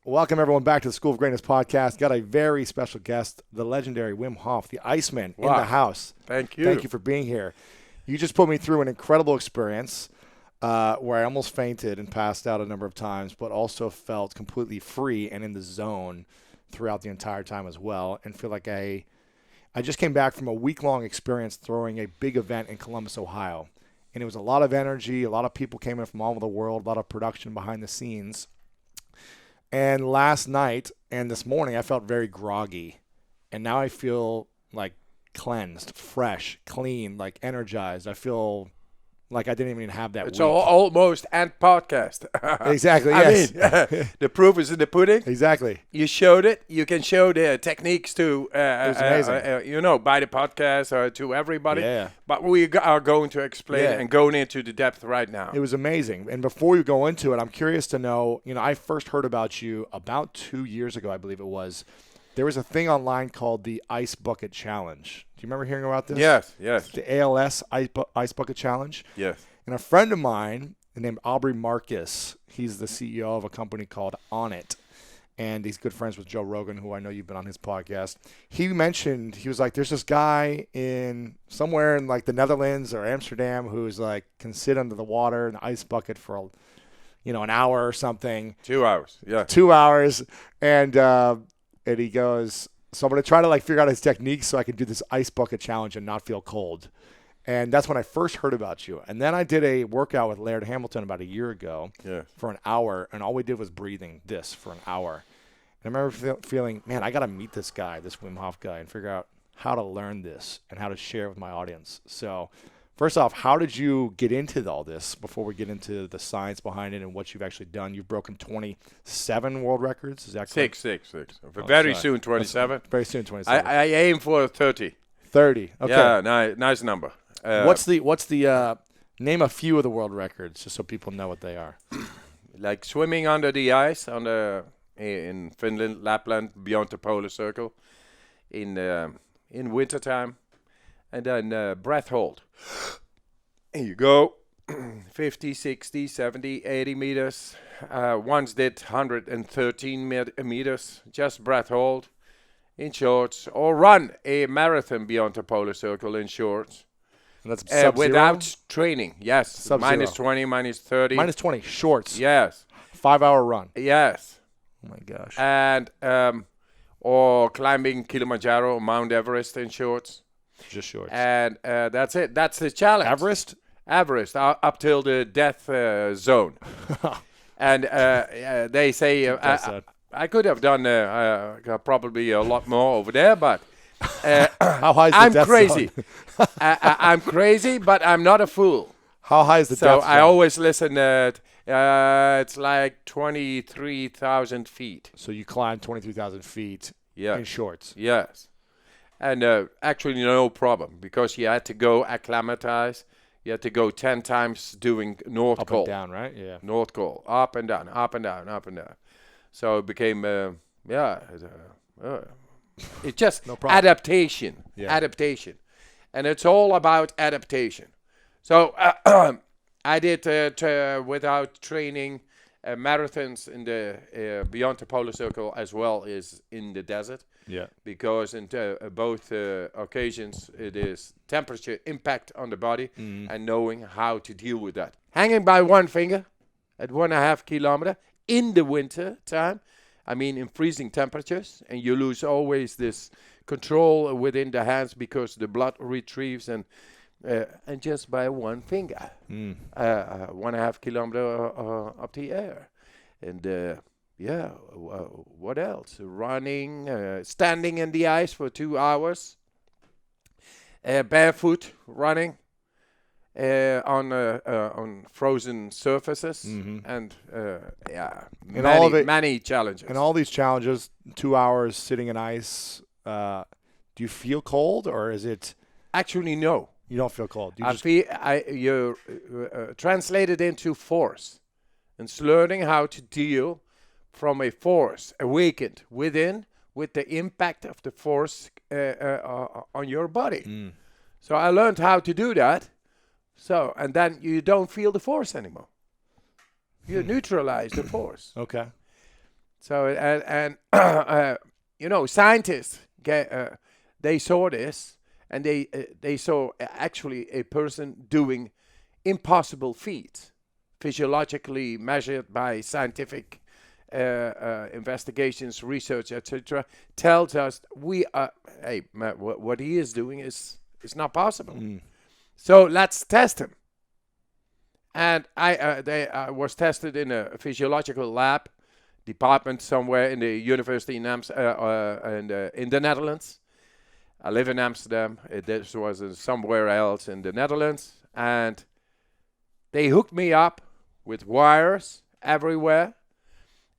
Welcome, everyone, back to the School of Greatness podcast. Got a very special guest, the legendary Wim Hof, the Iceman, in the house. Thank you. Thank you for being here. You just put me through an incredible experience where I almost fainted and passed out a number of times, but also felt completely free and in the zone throughout the entire time as well, and feel like I just came back from a week-long experience throwing a big event in Columbus, Ohio. And it was a lot of energy. A lot of people came in from all over the world, a lot of production behind the scenes. And last night and this morning, I felt very groggy. And now I feel like cleansed, fresh, clean, like energized. I feel like I didn't even have that It's week. almost and podcast. Exactly, yes. I mean, the proof is in the pudding. Exactly. You showed it. You can show the techniques to, It was amazing. by the podcast or to everybody. Yeah. But we are going to explain it and going into the depth right now. It was amazing. And before you go into it, I'm curious to know, I first heard about you about 2 years ago, I believe it was. There was a thing online called the Ice Bucket Challenge. Do you remember hearing about this? Yes. The ALS Ice Bucket Challenge. Yes. And a friend of mine named Aubrey Marcus, he's the CEO of a company called Onnit, and he's good friends with Joe Rogan, who I know you've been on his podcast. He mentioned, he was like, there's this guy somewhere in like the Netherlands or Amsterdam who's like can sit under the water in the ice bucket for an hour or something. 2 hours. Yeah. 2 hours. And he goes, so I'm going to try to figure out his techniques so I can do this ice bucket challenge and not feel cold. And that's when I first heard about you. And then I did a workout with Laird Hamilton about a year ago for an hour. And all we did was breathing this for an hour. And I remember feeling, man, I got to meet this guy, this Wim Hof guy, and figure out how to learn this and how to share it with my audience. So first off, how did you get into all this before we get into the science behind it and what you've actually done? You've broken 27 world records. Is that correct? Six. Very soon, 27. Very soon, 27. I aim for 30. 30. Okay. Yeah, nice number. What's the name a few of the world records just so people know what they are? Like swimming under the ice in Finland, Lapland, beyond the polar circle, in wintertime, and then breath hold. Here you go, 50, 60, 70, 80 meters. Once did 113 meters, just breath hold in shorts, or run a marathon beyond the polar circle in shorts. And that's sub-zero? Without training, yes. Sub-zero. Minus 20, minus 30. Minus 20, shorts. Yes. 5-hour run. Yes. Oh, my gosh. And or climbing Kilimanjaro, Mount Everest in shorts. Just shorts. And that's it. That's the challenge. Everest, up till the death zone. And they say I could have done probably a lot more over there, but how high is the I'm death crazy. zone? I'm crazy, but I'm not a fool. How high is the So death zone? I always listen at it's like 23,000 feet. So you climbed 23,000 feet in shorts. Yes. And actually no problem because you had to go acclimatize. You had to go 10 times doing North Up Col. and down, right? Yeah. North Col. Up and down, up and down, up and down. So it became, it's just No problem. adaptation. Yeah. Adaptation. And it's all about adaptation. So I did, without training, marathons in the beyond the polar circle as well as in the desert. Yeah. Because in both occasions, it is temperature impact on the body and knowing how to deal with that. Hanging by one finger at 1.5 kilometer in the winter time, I mean in freezing temperatures, and you lose always this control within the hands because the blood retrieves and just by one finger, 1.5 kilometer up the air. And what else? Running, standing in the ice for 2 hours, barefoot running on frozen surfaces, and many challenges. And all these challenges, 2 hours sitting in ice, do you feel cold or is it? Actually, no. You don't feel cold. You translate it into force and learning how to deal from a force awakened within with the impact of the force on your body. So I learned how to do that. So, and then you don't feel the force anymore. You neutralize the force. Okay. So and scientists they saw this, and they saw actually a person doing impossible feats, physiologically measured by scientific investigations, research, etc. Tells us what he is doing is not possible. So let's test him. And I was tested in a physiological lab department somewhere in the university in in the Netherlands. I live in Amsterdam. This was somewhere else in the Netherlands, and they hooked me up with wires everywhere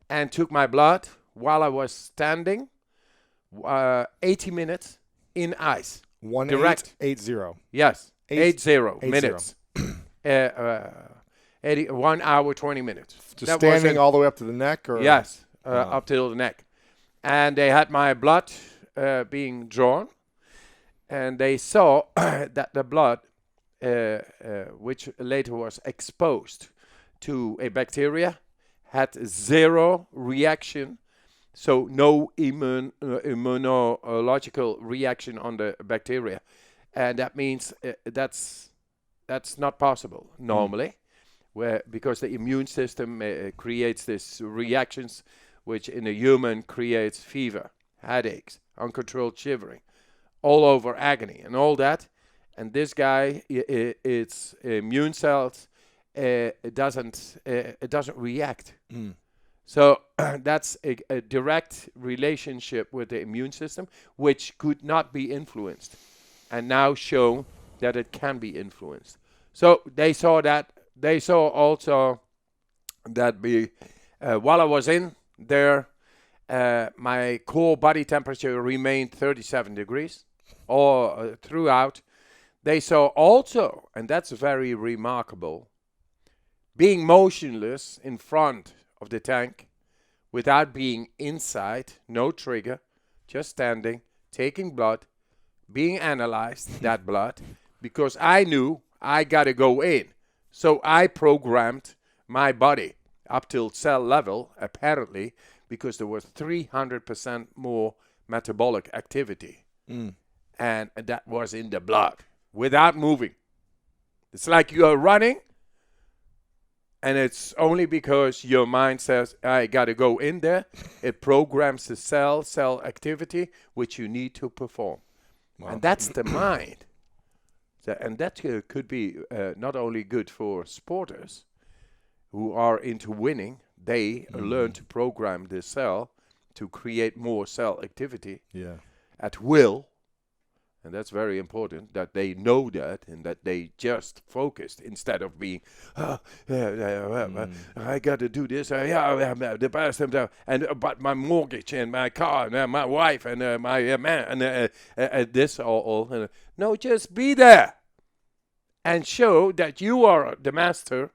and took my blood while I was standing 80 minutes in ice. Direct. 80. Yes, 80 80. minutes. 1 hour, 20 minutes. Just standing all the way up to the neck? Or? Yes, up till the neck. And they had my blood being drawn, and they saw that the blood, which later was exposed to a bacteria, had zero reaction, so no immunological reaction on the bacteria. And that means that's not possible normally, because the immune system creates these reactions, which in a human creates fever, headaches, uncontrolled shivering, all over agony and all that. And this guy, its immune cells, it doesn't react. So that's a direct relationship with the immune system, which could not be influenced, and now shown that it can be influenced. So they saw that. They saw also that while I was in there, my core body temperature remained 37 degrees all throughout. They saw also, and that's very remarkable, being motionless in front of the tank without being inside, no trigger, just standing, taking blood, being analyzed, that blood, because I knew I got to go in. So I programmed my body up till cell level, apparently, because there was 300% more metabolic activity. And that was in the blood, without moving. It's like you are running, and it's only because your mind says, I got to go in there. It programs the cell activity, which you need to perform. Wow. And that's the mind. And that could be not only good for sporters who are into winning. They learn to program the cell to create more cell activity at will. And that's very important, that they know that, and that they just focused instead of being, I got to do this, the best, but my mortgage and my car and my wife and my man and this all. No, just be there and show that you are the master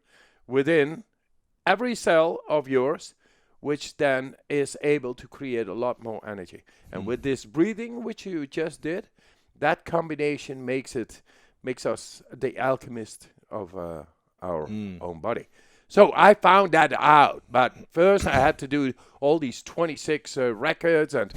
within every cell of yours, which then is able to create a lot more energy. And with this breathing, which you just did, that combination makes us the alchemist of our own body. So I found that out. But first I had to do all these 26 records and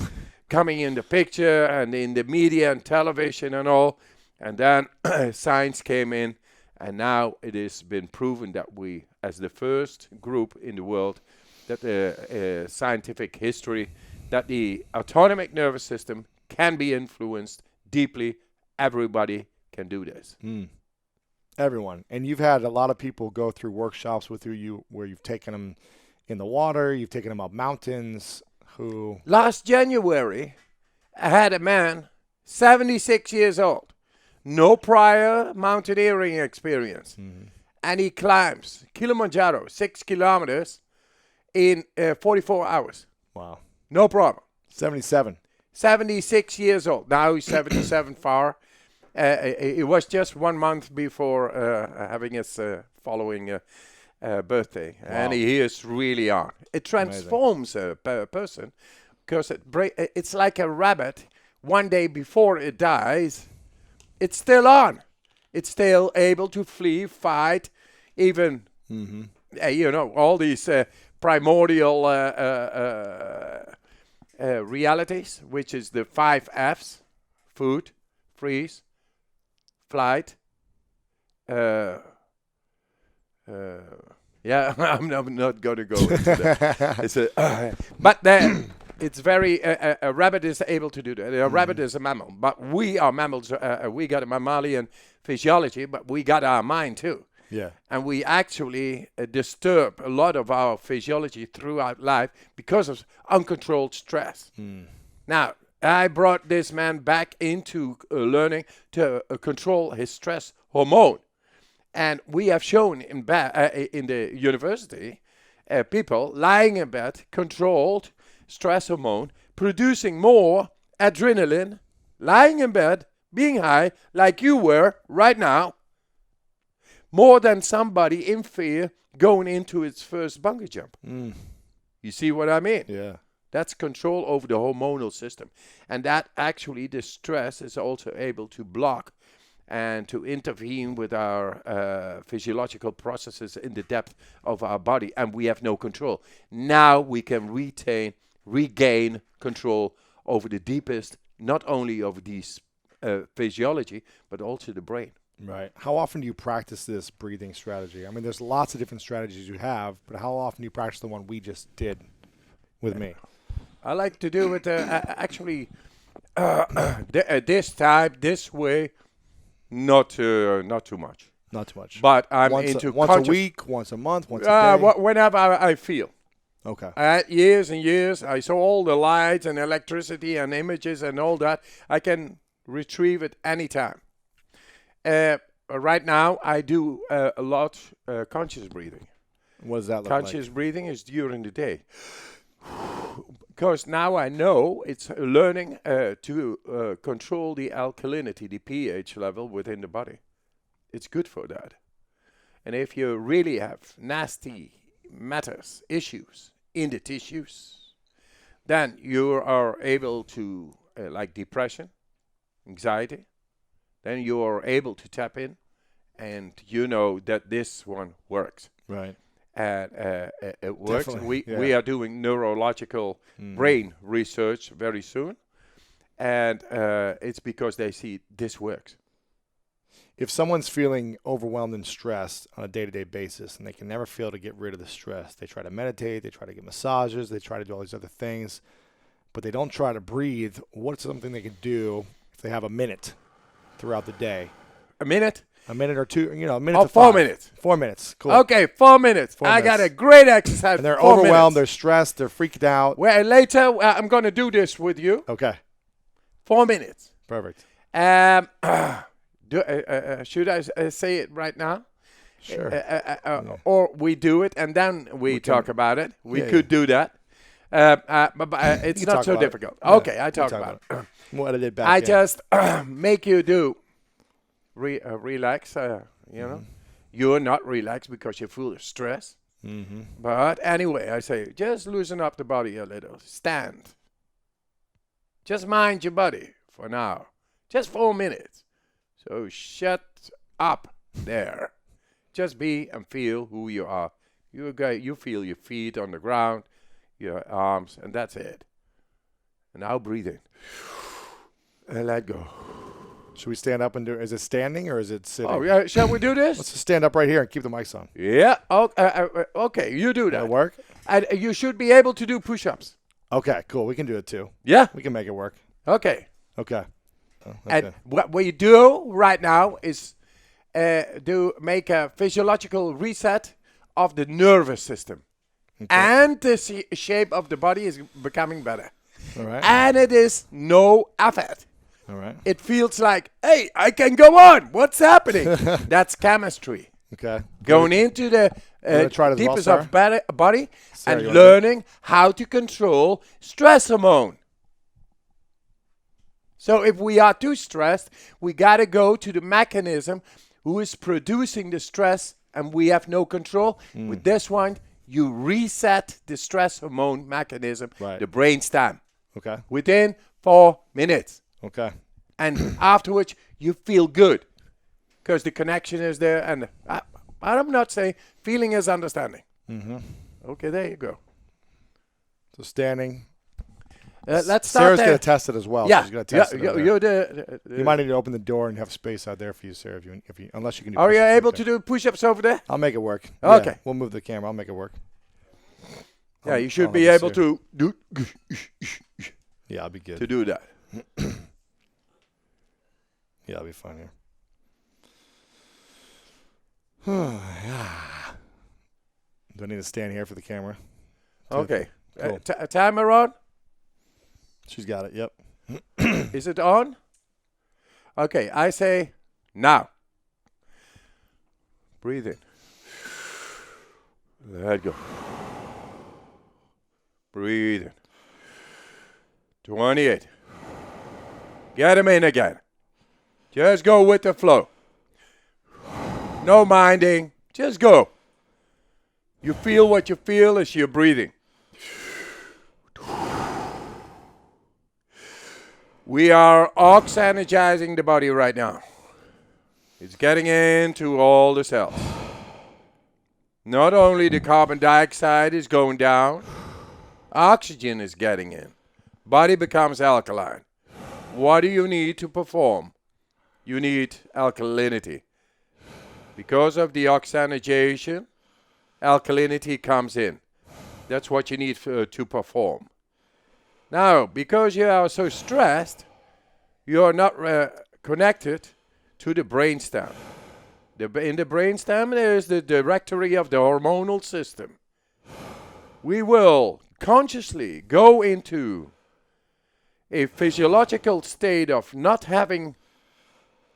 coming in the picture and in the media and television and all. And then science came in. And now it has been proven that we, as the first group in the world, that scientific history, that the autonomic nervous system can be influenced deeply. Everybody can do this. Everyone. And you've had a lot of people go through workshops with you where you've taken them in the water, you've taken them up mountains. Who? Last January, I had a man, 76 years old, no prior mountaineering experience. And he climbs Kilimanjaro, 6 kilometers, in 44 hours. Wow. No problem. 77. 76 years old. Now he's 77 far. It was just 1 month before having his following birthday. Wow. And he is really on. It transforms a person because it's like a rabbit. One day before it dies, it's still on. It's still able to flee, fight, even, all these primordial realities, which is the 5 Fs: food, freeze, flight. I'm not going to go into that. But then it's very a rabbit is able to do that. A rabbit is a mammal, but we are mammals. We got a mammalian physiology, but we got our mind too. Yeah. And we actually disturb a lot of our physiology throughout life because of uncontrolled stress. Now, I brought this man back into learning to control his stress hormone. And we have shown in the university people lying in bed, controlled stress hormone, producing more adrenaline, lying in bed, being high, like you were right now, more than somebody in fear going into its first bungee jump. You see what I mean? Yeah. That's control over the hormonal system. And that actually, the stress is also able to block and to intervene with our physiological processes in the depth of our body. And we have no control. Now we can regain control over the deepest, not only over these physiology, but also the brain. Right. How often do you practice this breathing strategy? I mean, there's lots of different strategies you have, but how often do you practice the one we just did with me? I like to do it actually this type, this way, not too much. Not too much. But I'm once into a week, once a month, once a day. Whenever I feel. Okay. I had years and years. I saw all the lights and electricity and images and all that. I can retrieve it anytime. Right now, I do a lot conscious breathing. What does that look Conscious breathing is during the day. Because now I know it's learning to control the alkalinity, the pH level within the body. It's good for that. And if you really have nasty matters, issues in the tissues, then you are able to, like depression, anxiety, then you are able to tap in and you know that this one works. Right. And it works. Definitely, We are doing neurological brain research very soon. And it's because they see this works. If someone's feeling overwhelmed and stressed on a day-to-day basis and they can never feel to get rid of the stress, they try to meditate, they try to get massages, they try to do all these other things, but they don't try to breathe, what's something they can do if they have a minute throughout the day? A minute? A minute or two, a minute to 4 5. minutes. 4 minutes. Cool. Okay, 4 minutes. 4 I minutes. got a great exercise. And they're 4 overwhelmed, minutes. they're stressed, they're freaked out. Well, later, I'm going to do this with you. Okay. 4 minutes. Perfect. Should I say it right now? Sure. Or we do it and then we talk about it. We could do that. But it's can not talk so about it. difficult. Yeah, Okay, I talk about it. We'll edit it back I in. just make you do relax. You know, you're not relaxed because you feel stress. But anyway, I say just loosen up the body a little. Stand. Just mind your body for now. Just 4 minutes. So shut up there. Just be and feel who you are. You feel your feet on the ground, your arms, and that's it. And now breathe in. And let go. Should we stand up and do it? Is it standing or is it sitting? Oh, yeah. Shall we do this? Let's just stand up right here and keep the mics on. Yeah. Okay, you do that. That'll work? And you should be able to do push-ups. Okay, cool. We can do it too. Yeah? We can make it work. Okay. Okay. And what we do right now is make a physiological reset of the nervous system. Okay. And the shape of the body is becoming better. All right. And it is no effort. All right. It feels like, hey, I can go on. What's happening? That's chemistry. Okay. Going into the try it as well, deepest Sarah? of body Sarah, you and wanna do it? learning how to control stress hormone. So if we are too stressed, we got to go to the mechanism who is producing the stress and we have no control. With this one, you reset the stress hormone mechanism, Right. the brainstem, Okay. within 4 minutes. Okay. And afterwards, you feel good because the connection is there. And I'm not saying feeling is understanding. Okay, there you go. So standing. Let's start Sarah's there. going to test it as well. Yeah, She's going to test it. over there. you're the You might need to open the door and have space out there for you, Sarah. If you unless you can do. Are you push-ups able okay. to do push-ups over there? I'll make it work. Okay. Yeah, we'll move the camera. I'll make it work. Yeah, you should I'll be have able to to Yeah, I'll be good. do that. Yeah, I'll be fine here. Yeah. Do I need to stand here for the camera? Okay. Cool. Timer on? She's got it. Yep. Is it on? Okay, I say now. Breathe in. Let go. Breathe in. 28. Get him in again. Just go with the flow. No minding. Just go. You feel what you feel as you're breathing. We are ox-energizing the body right now. It's getting into all the cells. Not only the carbon dioxide is going down, oxygen is getting in. Body becomes alkaline. What do you need to perform? You need alkalinity. Because of the oxygenation, alkalinity comes in. That's what you need to perform. Now, because you are so stressed, you are not connected to the brainstem. In the brainstem, there is the directory of the hormonal system. We will consciously go into a physiological state of not having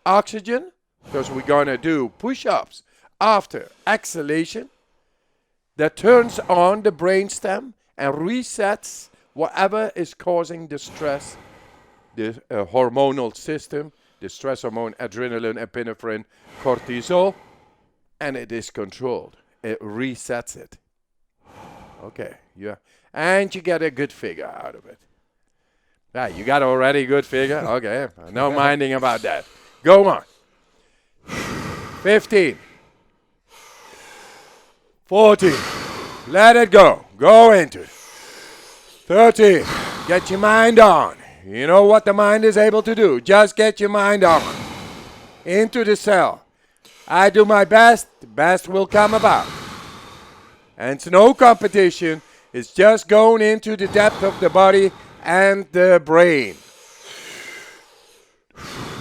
oxygen, because we're going to do push-ups after exhalation that turns on the brainstem and resets whatever is causing the stress, the hormonal system, the stress hormone, adrenaline, epinephrine, cortisol, and it is controlled. It resets it. Okay, yeah. And you get a good figure out of it. Ah, you got already a good figure? Okay, no minding about that. Go on. 15. 14. Let it go. Go into it. 13. Get your mind on. You know what the mind is able to do. Just get your mind on. Into the cell. I do my best. The best will come about. And it's no competition. It's just going into the depth of the body and the brain.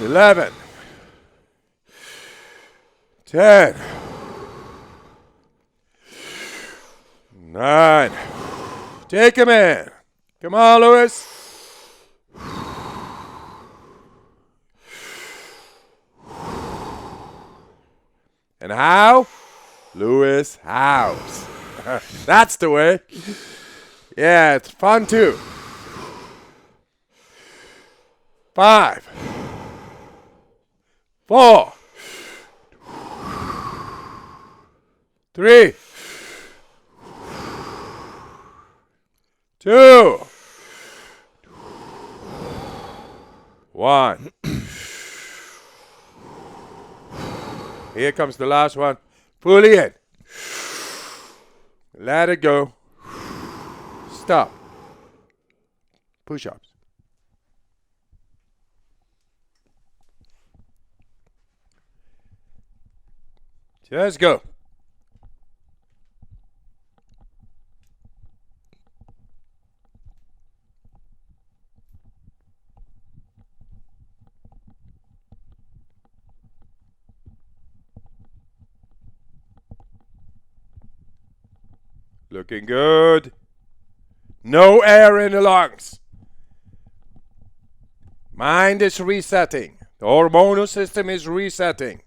11. 10. 9. Take him in. Come on, Lewis. And how? Lewis House. That's the way. Yeah, it's fun too. 5. 4. 3. 2. 1. Here comes the last one. Fully in. Let it go. Stop. Push-ups. Just go. Looking good. No air in the lungs. Mind is resetting. The hormonal system is resetting.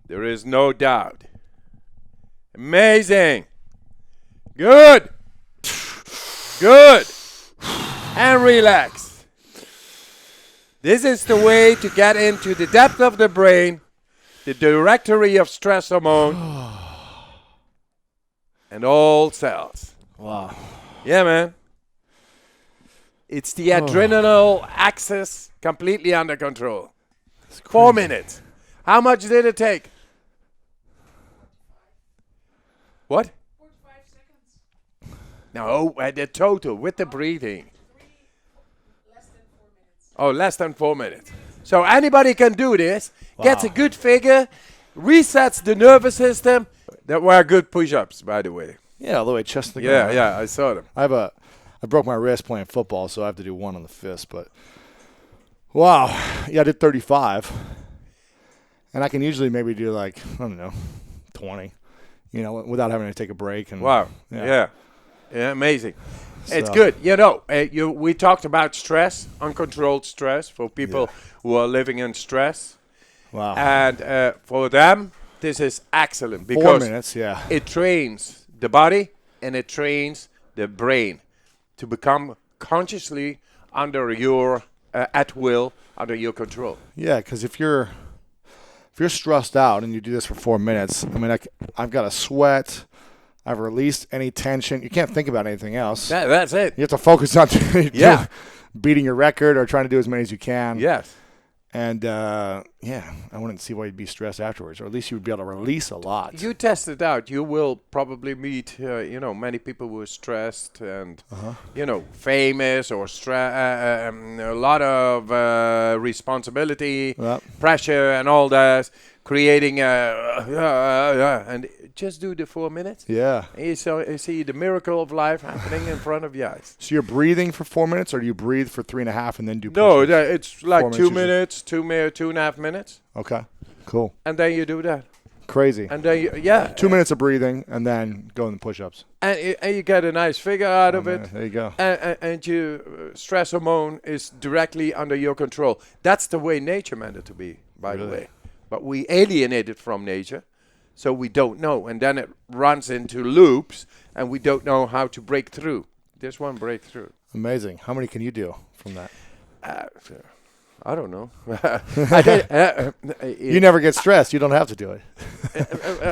There is no doubt. Amazing. Good. Good. And relax. This is the way to get into the depth of the brain, the directory of stress hormone, and all cells. Wow. Yeah, man. It's the adrenal axis completely under control. 4 minutes. How much did it take? What? 45 No, the total with the breathing. Oh, less than 4 minutes. So anybody can do this. Gets a good figure, resets the nervous system. That were good push-ups, by the way. Yeah, all the way chest to the Yeah, ground. yeah, I saw them. I broke my wrist playing football, so I have to do one on the fist. But wow, yeah, I did 35, and I can usually maybe do like, I don't know, 20, without having to take a break. And Wow. Yeah. Yeah, amazing. It's So- good. We talked about stress, uncontrolled stress for people who are living in stress. Wow. And for them, this is excellent 4 because minutes, yeah. it trains the body and it trains the brain to become consciously under your at will, under your control. Yeah, because if you're stressed out and you do this for 4 minutes, I mean, I've got a sweat. I've released any tension. You can't think about anything else. That's it. You have to focus on Yeah. beating your record or trying to do as many as you can. Yes. And, I wouldn't see why you'd be stressed afterwards, or at least you would be able to release a lot. You test it out. You will probably meet, many people who are stressed and, famous or a lot of responsibility, pressure, and all that, creating and just do the 4 minutes. Yeah. And you see the miracle of life happening in front of your eyes. So you're breathing for 4 minutes, or do you breathe for 3.5 and then do No, push-ups? it's like 4 2 minutes minutes, 2.5 minutes, Okay. Cool. and then you do that. Crazy. And then, 2 minutes of breathing and then go in the push-ups. and you get a nice figure out of it. There you go. And your stress hormone is directly under your control. That's the way nature meant it to be, by the Really? way. But we alienate it from nature, so we don't know. And then it runs into loops, and we don't know how to break through. There's one breakthrough. Amazing. How many can you do from that? I don't know. You never get stressed. You don't have to do it.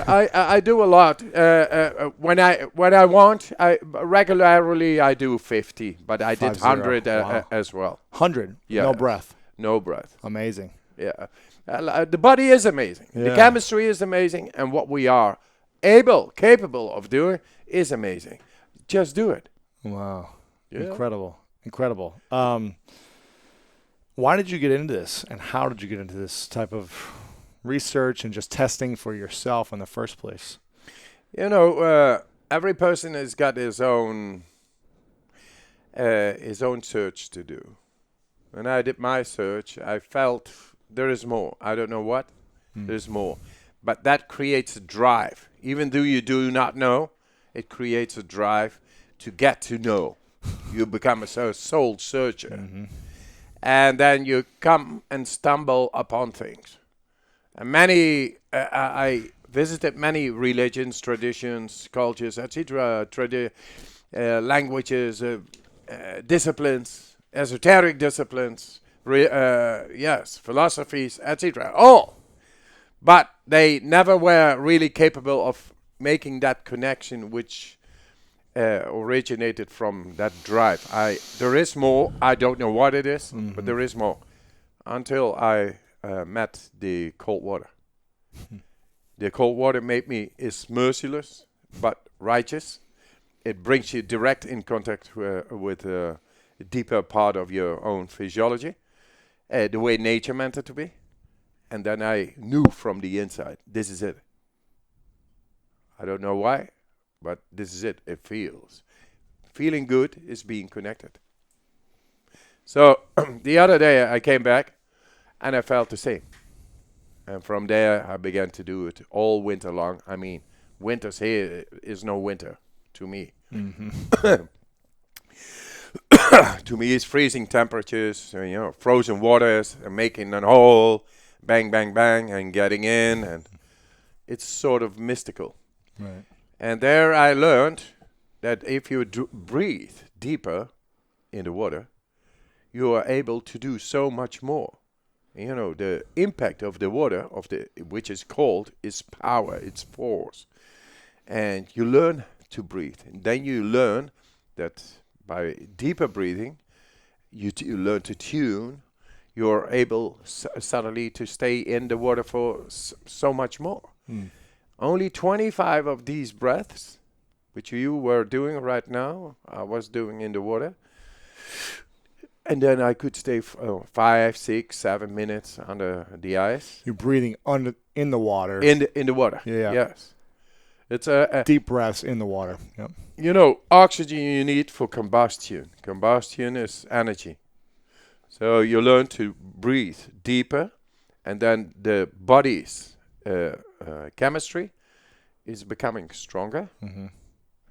I do a lot. When I want, regularly I do 50, but I did 50. 100 Wow. as well. 100. Yeah. No breath. No breath. Amazing. Yeah. The body is amazing. The Yeah. chemistry is amazing. And what we are capable of doing is amazing. Just do it. Wow. Yeah. Incredible. Why did you get into this, and how did you get into this type of research and just testing for yourself in the first place? Every person has got his own search to do. When I did my search, I felt there is more. I don't know what. There's more. But that creates a drive. Even though you do not know, it creates a drive to get to know. You become a soul searcher. Mm-hmm. And then you come and stumble upon things. And I visited many religions, traditions, cultures, etc., languages, disciplines, esoteric disciplines, philosophies, etc. All. But they never were really capable of making that connection which originated from that drive. There is more. I don't know what it is, but there is more. Until I met the cold water. The cold water is merciless, but righteous. It brings you direct in contact with a deeper part of your own physiology, the way nature meant it to be. And then I knew from the inside, this is it. I don't know why, but this is it. It feels. Feeling good is being connected. So the other day I came back and I felt the same. And from there I began to do it all winter long. I mean, winters here is no winter to me. Mm-hmm. To me it's freezing temperatures, frozen waters, and making a hole, bang, bang, bang, and getting in. And it's sort of mystical. Right. And there I learned that if you breathe deeper in the water, you are able to do so much more. The impact of the water, which is cold, is power, it's force. And you learn to breathe. And then you learn that by deeper breathing, you learn to tune. You're able suddenly to stay in the water for so much more. Only 25 of these breaths, which you were doing right now, I was doing in the water. And then I could stay 5, 6, 7 minutes under the ice. You're breathing in the water. In the water. Yeah. Yes. It's a Deep breaths in the water. Yep. you know, oxygen you need for combustion. Combustion is energy. So you learn to breathe deeper, and then the body's chemistry is becoming stronger,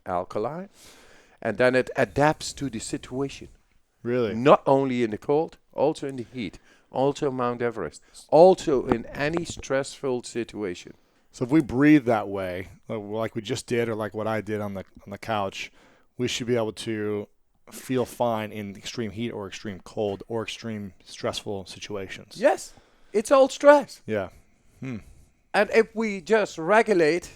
alkaline, and then it adapts to the situation. Really? Not only in the cold, also in the heat, also Mount Everest, also in any stressful situation. So if we breathe that way, like we just did, or like what I did on the couch, we should be able to feel fine in extreme heat or extreme cold or extreme stressful situations. Yes, it's all stress. Yeah. And if we just regulate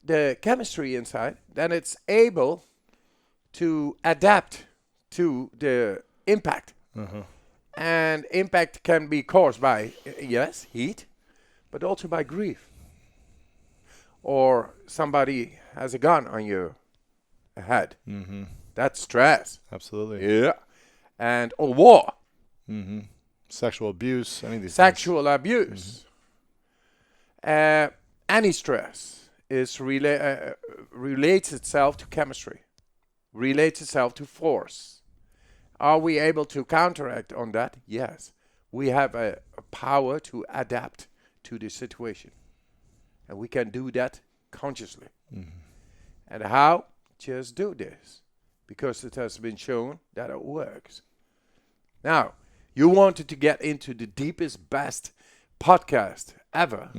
the chemistry inside, then it's able to adapt to the impact. And impact can be caused by, yes, heat, but also by grief. Or somebody has a gun on your head. That's stress. Absolutely. Yeah. And or war. Sexual abuse, any of these Sexual abuse. Any stress is relates itself to chemistry, relates itself to force. Are we able to counteract on that? Yes. We have a power to adapt to the situation. And we can do that consciously. And how? Just do this. Because it has been shown that it works. Now, you wanted to get into the deepest, best podcast ever.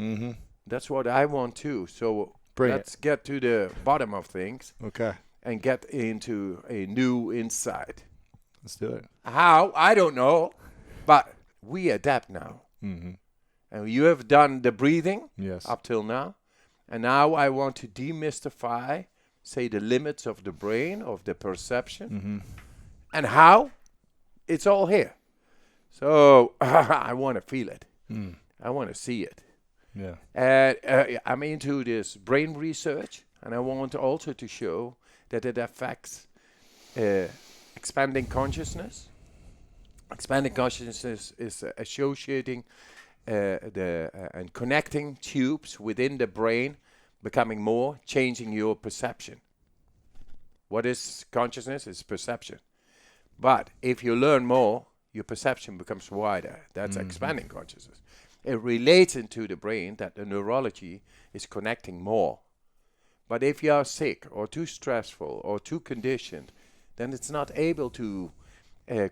That's what I want too. So let's get to the bottom of things. Okay. And get into a new insight. Let's do it. How? I don't know. But we adapt now. And you have done the breathing up till now. And now I want to demystify, say, the limits of the brain, of the perception. And how? It's all here. So I want to feel it. I want to see it. Yeah. And I'm into this brain research. And I want also to show that it affects expanding consciousness. Expanding consciousness is associating and connecting tubes within the brain, becoming more, changing your perception. What is consciousness? It's perception. But if you learn more, your perception becomes wider. That's expanding consciousness. It relates into the brain that the neurology is connecting more. But if you are sick or too stressful or too conditioned, then it's not able to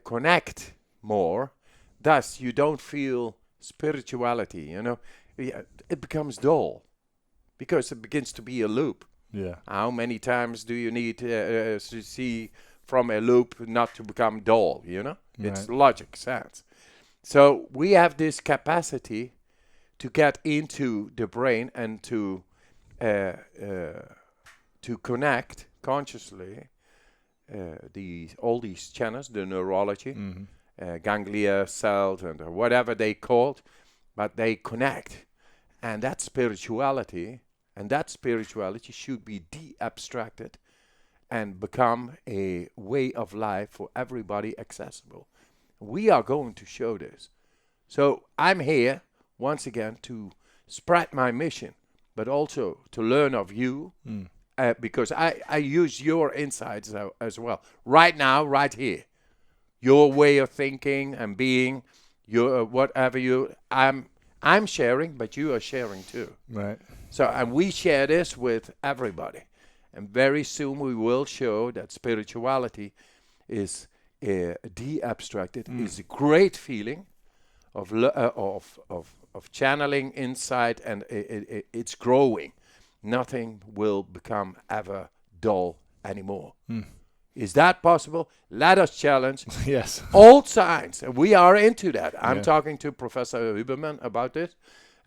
connect more. Thus, you don't feel spirituality, you know. It becomes dull because it begins to be a loop. Yeah. How many times do you need to see from a loop not to become dull, you know? Right. It's logic, sense. So we have this capacity to get into the brain and to connect consciously all these channels, the neurology, ganglia cells and whatever they called, but they connect. And that spirituality should be de-abstracted and become a way of life for everybody accessible. We are going to show this. So I'm here, once again, to spread my mission, but also to learn of you, because I use your insights as well. Right now, right here. Your way of thinking and being, your whatever you... I'm sharing, but you are sharing too. Right. So, and we share this with everybody. And very soon we will show that spirituality is de-abstracted, is a great feeling of channeling insight, and it's growing. Nothing will become ever dull anymore. Is that possible? Let us challenge Yes. old science. And we are into that. I'm talking to Professor Huberman about this,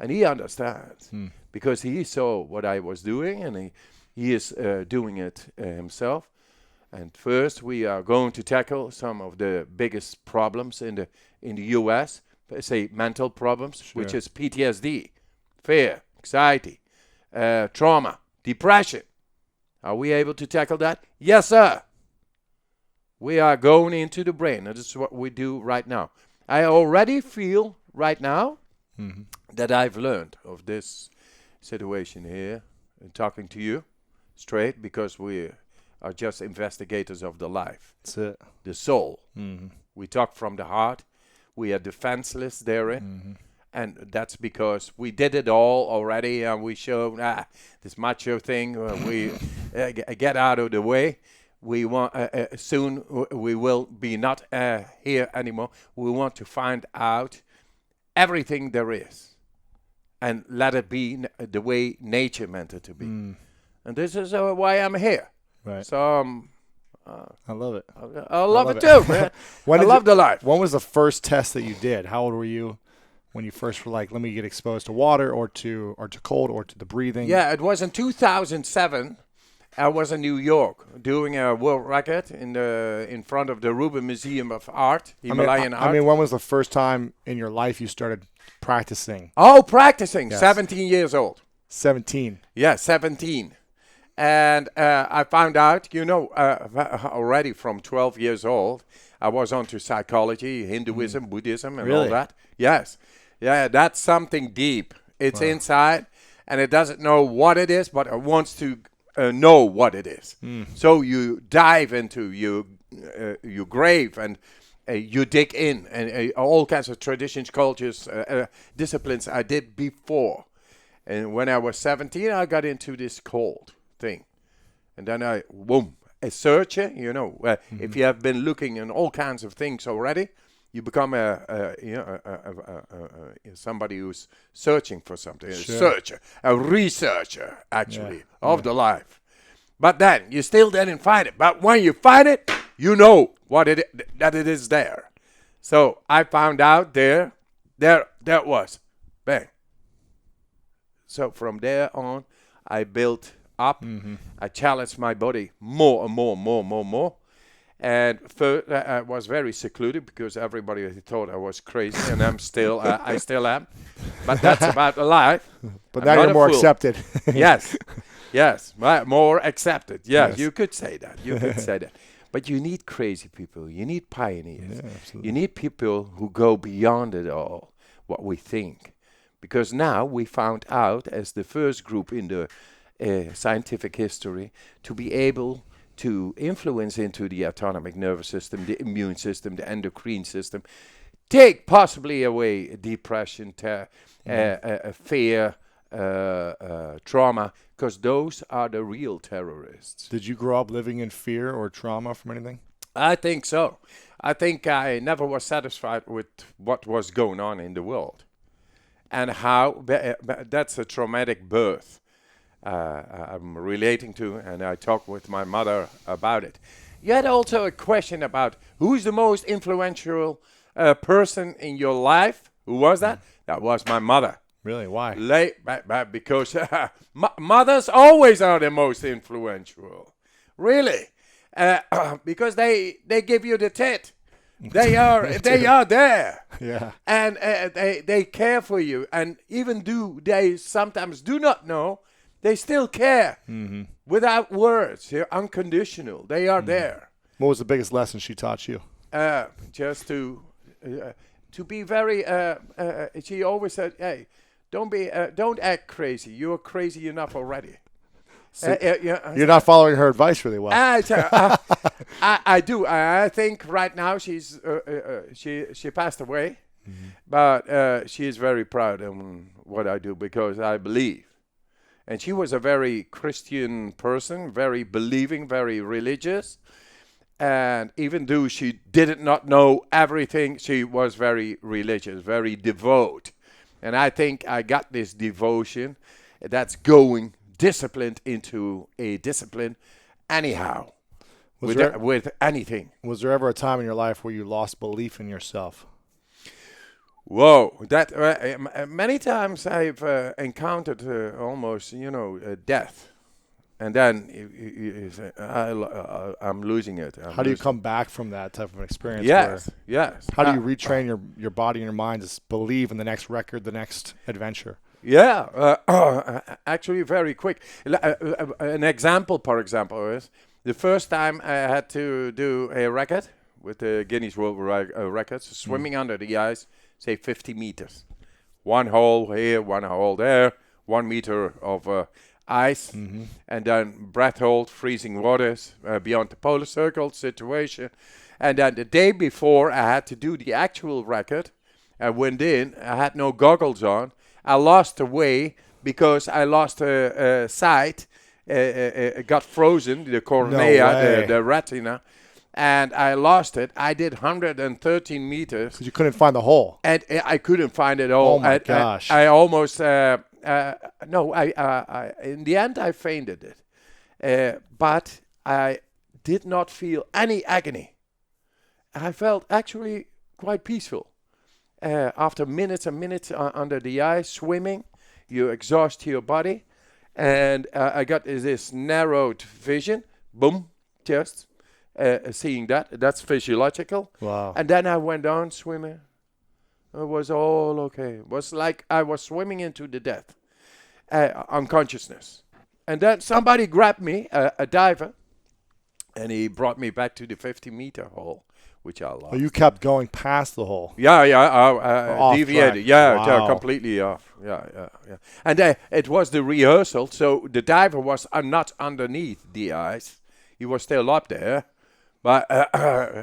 and he understands because he saw what I was doing, and he is doing it himself. And first, we are going to tackle some of the biggest problems in the U.S., say mental problems, which is PTSD, fear, anxiety, trauma, depression. Are we able to tackle that? Yes, sir. We are going into the brain. This is what we do right now. I already feel right now that I've learned of this situation here, talking to you straight, because we are just investigators of the life. That's it. The soul. We talk from the heart. We are defenseless therein. And that's because we did it all already, and we showed this macho thing. We get out of the way. We want soon we will be not here anymore. We want to find out everything there is, and let it be the way nature meant it to be. And this is why I'm here. Right. So I love it. I love it too, man. I love the life. When was the first test that you did? How old were you when you first were like, let me get exposed to water or to cold or to the breathing? Yeah, it was in 2007. I was in New York doing a world record in front of the Rubin Museum of Art, Himalayan art. I mean, when was the first time in your life you started practicing? Oh, practicing. Yes. 17 years old. 17. Yeah, 17. And I found out, already from 12 years old, I was onto psychology, Hinduism, Buddhism, and all that. Yes. Yeah, that's something deep. It's inside, and it doesn't know what it is, but it wants to know what it is. So you dive into your grave, and you dig in, and all kinds of traditions, cultures, disciplines I did before. And when I was 17, I got into this cold thing. And then a searcher, if you have been looking in all kinds of things already, you become somebody who's searching for something, a searcher, a researcher, actually, of the life. But then you still didn't find it. But when you find it, you know that it is there. So I found out there it was, bang. So from there on, I built up. I challenged my body more and more. And first, I was very secluded because everybody thought I was crazy, and I still am. But that's about the life. But now you're more accepted. Yes, more accepted. Yes, you could say that. But you need crazy people. You need pioneers. Yeah, you need people who go beyond it all, what we think. Because now we found out, as the first group in the scientific history, to be able to influence into the autonomic nervous system, the immune system, the endocrine system, take possibly away depression, fear, trauma, because those are the real terrorists. Did you grow up living in fear or trauma from anything? I think so. I think I never was satisfied with what was going on in the world. And how that's a traumatic birth I'm relating to, and I talked with my mother about it. You had also a question about who's the most influential person in your life. Who was that? That was my mother. Really? Why? Because mothers always are the most influential. Really. Because they give you the tit. They are there. Yeah. And they care for you. And even though they sometimes do not know, they still care. Without words. They're unconditional. They are there. What was the biggest lesson she taught you? Just to be very. She always said, "Hey, don't act crazy. You're crazy enough already." You're not following her advice really well. I do. I think right now she passed away, but she is very proud of what I do because I believe. And she was a very Christian person, very believing, very religious. And even though she did not know everything, she was very religious, very devout. And I think I got this devotion that's going disciplined into a discipline anyhow, with anything. Was there ever a time in your life where you lost belief in yourself? Whoa, that many times I've encountered almost, death. And then you say, I'm losing it. How do you come back from that type of an experience? Yes. How do you retrain your body and your mind to believe in the next record, the next adventure? Yeah, actually very quick. An example, for example, is the first time I had to do a record with the Guinness World Records, swimming under the ice, say 50 meters. One hole here, one hole there, 1 meter of ice, and then breath hold, freezing waters, beyond the polar circle situation. And then the day before I had to do the actual record, I went in, I had no goggles on. I lost the way because I lost sight. It got frozen, the cornea, the retina, and I lost it. I did 113 meters. Because you couldn't find the hole. And I couldn't find it all. Oh, my gosh. I almost, in the end, I fainted it. But I did not feel any agony. I felt actually quite peaceful. After minutes and minutes under the ice, swimming, you exhaust your body. And I got this narrowed vision. Boom, just seeing that. That's physiological. Wow. And then I went on swimming. It was all okay. It was like I was swimming into the death, unconsciousness. And then somebody grabbed me, a diver, and he brought me back to the 50-meter hole, which I lost. Oh, you kept going past the hole. Yeah, Off deviated. track. Yeah, Wow. completely off. Yeah. And it was the rehearsal, so the diver was not underneath the ice. He was still up there. But,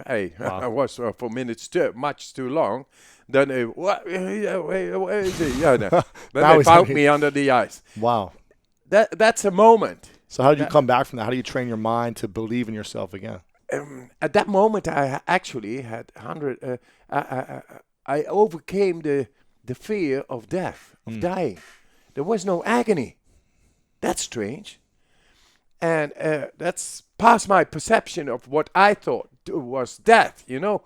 hey, I was for minutes much too long. Then where is he? Yeah, no. Then Now they he's found underneath. me under the ice. Wow. That's a moment. So how did you come back from that? How do you train your mind to believe in yourself again? At that moment, I actually had I overcame the fear of death, of dying. There was no agony. That's strange, and that's past my perception of what I thought was death. You know,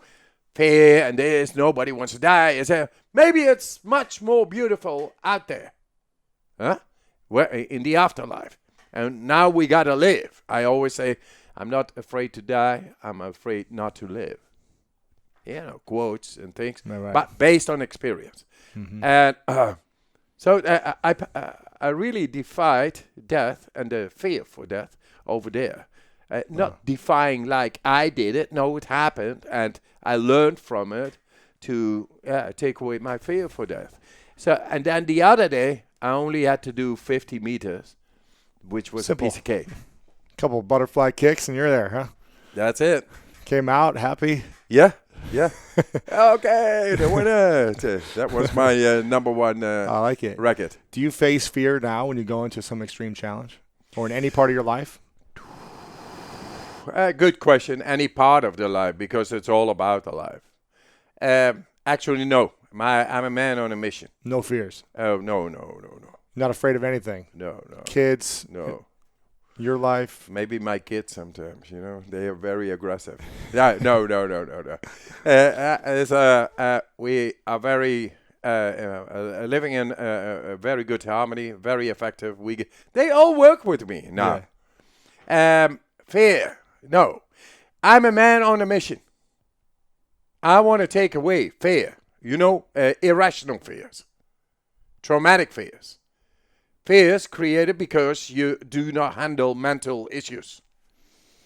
fear and this. Nobody wants to die. Maybe it's much more beautiful out there, huh? Where in the afterlife, and now we gotta live. I always say, I'm not afraid to die. I'm afraid not to live. You know, quotes and things, Right. but based on experience. And so I really defied death and the fear for death over there. Not defying like I did it. No, it happened, and I learned from it to take away my fear for death. So, and then the other day, I only had to do 50 meters, which was Simple. a piece of cake. Couple of butterfly kicks and you're there, huh? That's it. Came out happy. Yeah. Okay, the winner. That was my number one I like it. record. Do you face fear now when you go into some extreme challenge or in any part of your life? Good question. Any part of the life, because it's all about the life. Actually, no. I'm a man on a mission. No fears. Oh, no. Not afraid of anything. No. Kids, No. your life. Maybe my kids sometimes, you know, they are very aggressive. Yeah, no. We are very living in a very good harmony, very effective. They all work with me now. Fear, no. I'm a man on a mission. I want to take away fear. You know, irrational fears, traumatic fears. Fears created because you do not handle mental issues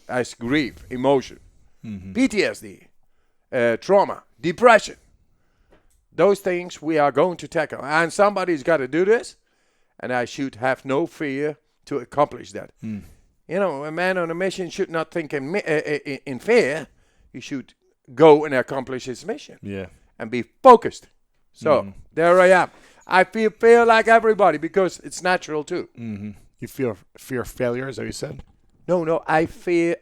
as grief, emotion, PTSD, trauma, depression. Those things we are going to tackle. And somebody's got to do this, and I should have no fear to accomplish that. You know, a man on a mission should not think in fear. He should go and accomplish his mission. Yeah. And be focused. So there I am. I feel like everybody because it's natural too. You feel fear of failure, is that what you said? No. I feel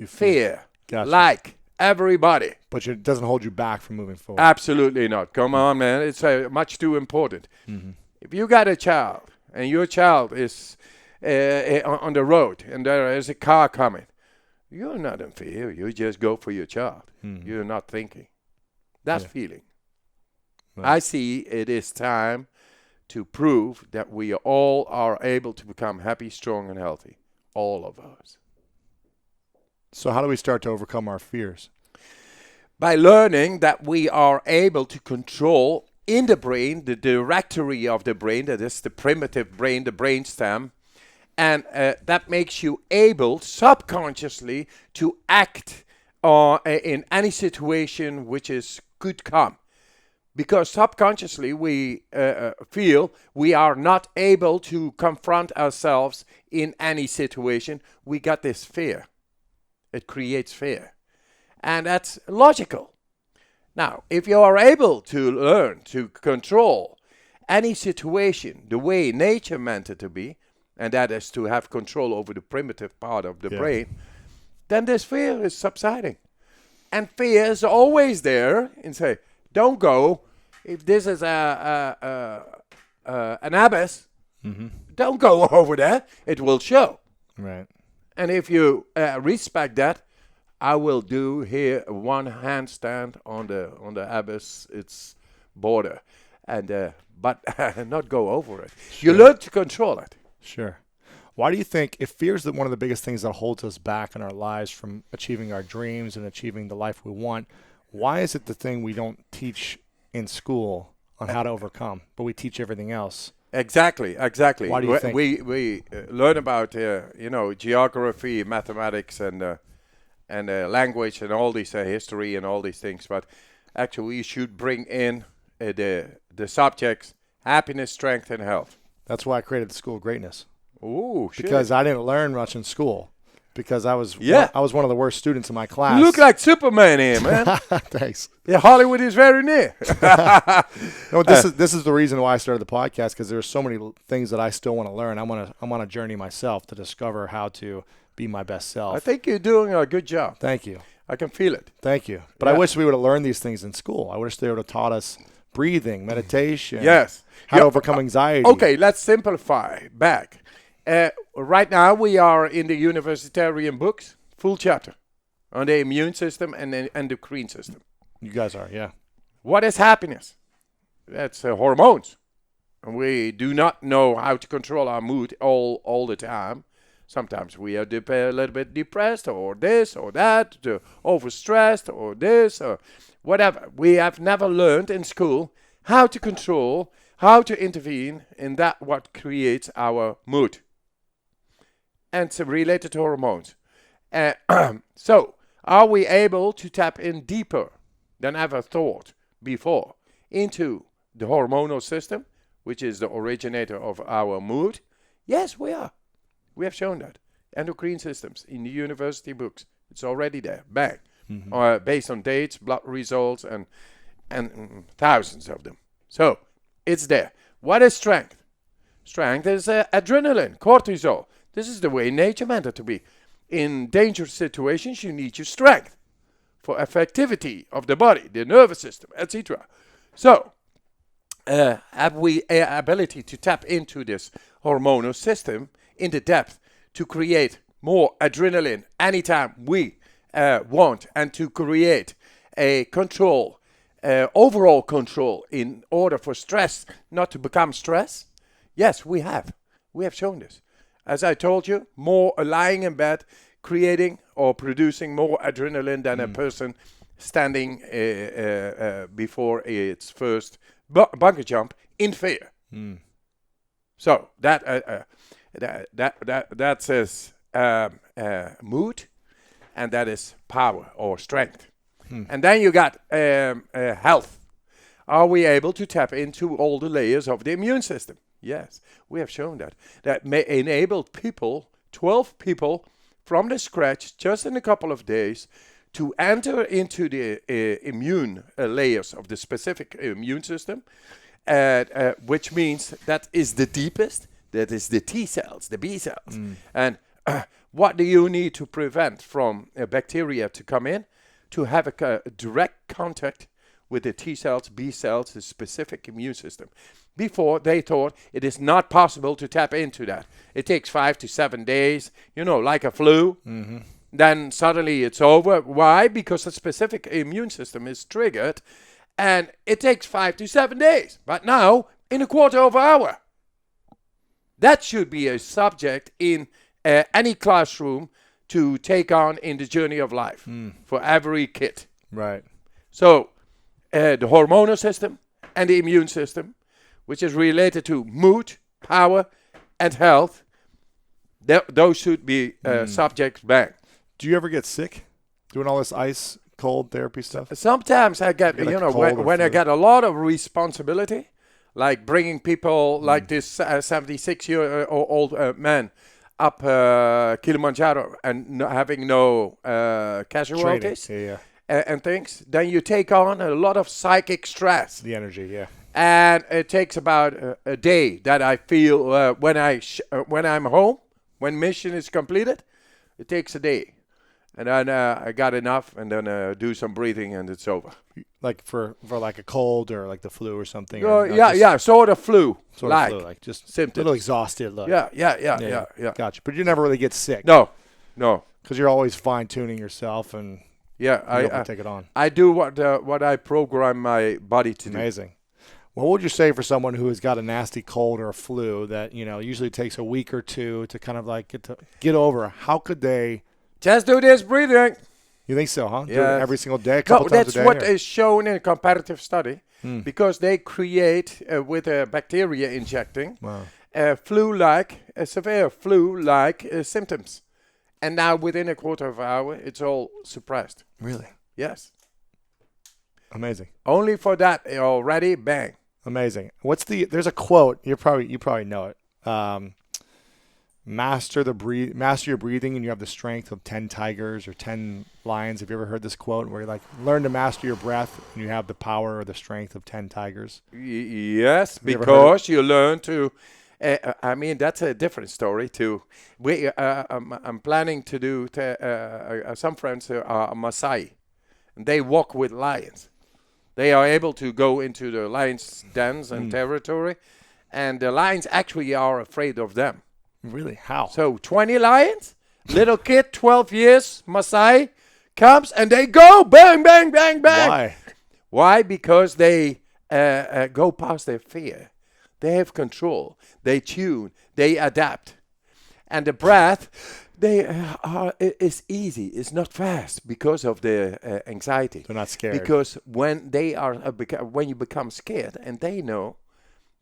fear Gotcha. like everybody. But it doesn't hold you back from moving forward. Absolutely not. Come on, man. It's much too important. If you got a child and your child is on the road and there is a car coming, you're not in fear. You just go for your child. You're not thinking. That's feeling. Right. I see it is time to prove that we all are able to become happy, strong, and healthy. All of us. So how do we start to overcome our fears? By learning that we are able to control in the brain, the directory of the brain, that is the primitive brain, the brainstem, and that makes you able subconsciously to act in any situation which is could come. Because subconsciously we feel we are not able to confront ourselves in any situation. We got this fear. It creates fear. And that's logical. Now, if you are able to learn to control any situation the way nature meant it to be, and that is to have control over the primitive part of the brain, then this fear is subsiding. And fear is always there and say, don't go. If this is an abyss, don't go over there. It will show. Right. And if you respect that, I will do here one handstand on the abyss, its border, and but not go over it. Sure. You learn to control it. Sure. Why do you think, if fear is one of the biggest things that holds us back in our lives from achieving our dreams and achieving the life we want, why is it the thing we don't teach in school on how to overcome, but we teach everything else? Exactly. Why do you think? We learn about geography, mathematics, and language, and all these history and all these things, but actually we should bring in the subjects happiness, strength, and health. That's why I created the School of Greatness. Ooh, shit. Because I didn't learn much in school. Because I was one of the worst students in my class. You look like Superman here, man. Thanks. Yeah, Hollywood is very near. No, this is the reason why I started the podcast, because there's so many things that I still want to learn. I'm on a journey myself to discover how to be my best self. I think you're doing a good job. Thank you. I can feel it. Thank you. But I wish we would have learned these things in school. I wish they would have taught us breathing, meditation. Yes. How to overcome anxiety. Okay, let's simplify back. Right now we are in the Universitarian books, full chapter on the immune system and the endocrine system. You guys are, yeah. What is happiness? That's hormones. And we do not know how to control our mood all the time. Sometimes we are a little bit depressed, or this or that, overstressed, or this or whatever. We have never learned in school how to control, how to intervene in that what creates our mood. And it's related to hormones. So, are we able to tap in deeper than ever thought before into the hormonal system, which is the originator of our mood? Yes, we are. We have shown that. Endocrine systems in the university books. It's already there. Bang. Based on dates, blood results, and thousands of them. So, it's there. What is strength? Strength is adrenaline, cortisol. This is the way nature meant it to be. In dangerous situations, you need your strength for effectivity of the body, the nervous system, etc. So, have we ability to tap into this hormonal system in the depth to create more adrenaline anytime we want, and to create a control, overall control, in order for stress not to become stress? Yes, we have. We have shown this. As I told you, more lying in bed, creating or producing more adrenaline than a person standing before its first bungee jump in fear. So that says mood, and that is power or strength. And then you got health. Are we able to tap into all the layers of the immune system? Yes, we have shown that. That may enable people, 12 people, from the scratch, just in a couple of days, to enter into the immune layers of the specific immune system, which means that is the deepest, that is the T cells, the B cells. And what do you need to prevent from bacteria to come in? To have a direct contact with the T cells, B cells, the specific immune system. Before, they thought it is not possible to tap into that. It takes 5 to 7 days, like a flu. Then suddenly it's over. Why? Because the specific immune system is triggered, and it takes 5 to 7 days. But now, in a quarter of an hour. That should be a subject in any classroom to take on in the journey of life for every kid. Right. So, the hormonal system, and the immune system, which is related to mood, power, and health. Those should be subjects bang. Do you ever get sick doing all this ice cold therapy stuff? Sometimes I get, You get a you know, cold or when I flu. get a lot of responsibility, like bringing people like this 76-year-old man up Kilimanjaro and having no casualties Training. and things, then you take on a lot of psychic stress. The energy, yeah. And it takes about a day that I feel when I'm home, when mission is completed. It takes a day. And then I got enough, and then do some breathing, and it's over. Like for like a cold or like the flu or something. Oh, or not, yeah, just yeah, sort of flu. Sort like, of flu, like just symptoms. a little exhausted look. Yeah. Gotcha. But you never really get sick. No. Because you're always fine tuning yourself and Yeah, you're able to take it on. I do what I program my body to do. Amazing. What would you say for someone who has got a nasty cold or a flu that, you know, usually takes a week or two to kind of like get over? How could they? Just do this breathing. You think so, huh? Do it Yes. every single day, a couple times that's a day? what or- is shown in a comparative study, because they create with a bacteria injecting Wow. severe flu-like symptoms, and now within a quarter of an hour, it's all suppressed. Really? Yes, Amazing. only for that already, bang. Amazing. There's a quote, you probably know it. Master your breathing and you have the strength of 10 tigers or 10 lions. Have you ever heard this quote where you like learn to master your breath and you have the power or the strength of 10 tigers? Yes, you ever heard because you learn to. I mean, that's a different story too. I'm planning to do. Some friends are Maasai, and they walk with lions. They are able to go into the lions' dens and territory, and the lions actually are afraid of them. Really? How? So 20 lions, little kid, 12 years, Maasai, comes and they go bang, bang, bang, bang. Why? Why? Because they go past their fear. They have control. They tune. They adapt. And the breath, is easy. It's not fast because of the anxiety. They're not scared. Because when they are, when you become scared, and they know,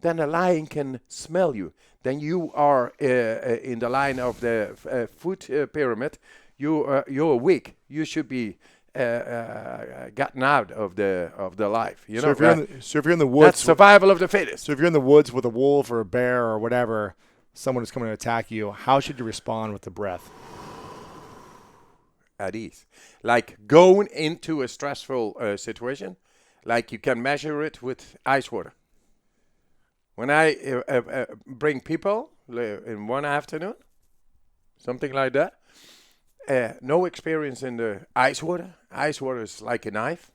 then a lion can smell you. Then you are in the line of the food pyramid. You're weak. You should be gotten out of the life. You so know. if you're in the woods, That's survival of the fittest. so if you're in the woods with a wolf or a bear or whatever, someone is coming to attack you, how should you respond with the breath? At ease, like going into a stressful situation, like you can measure it with ice water. When I bring people in one afternoon, something like that, no experience in the ice water. Ice water is like a knife.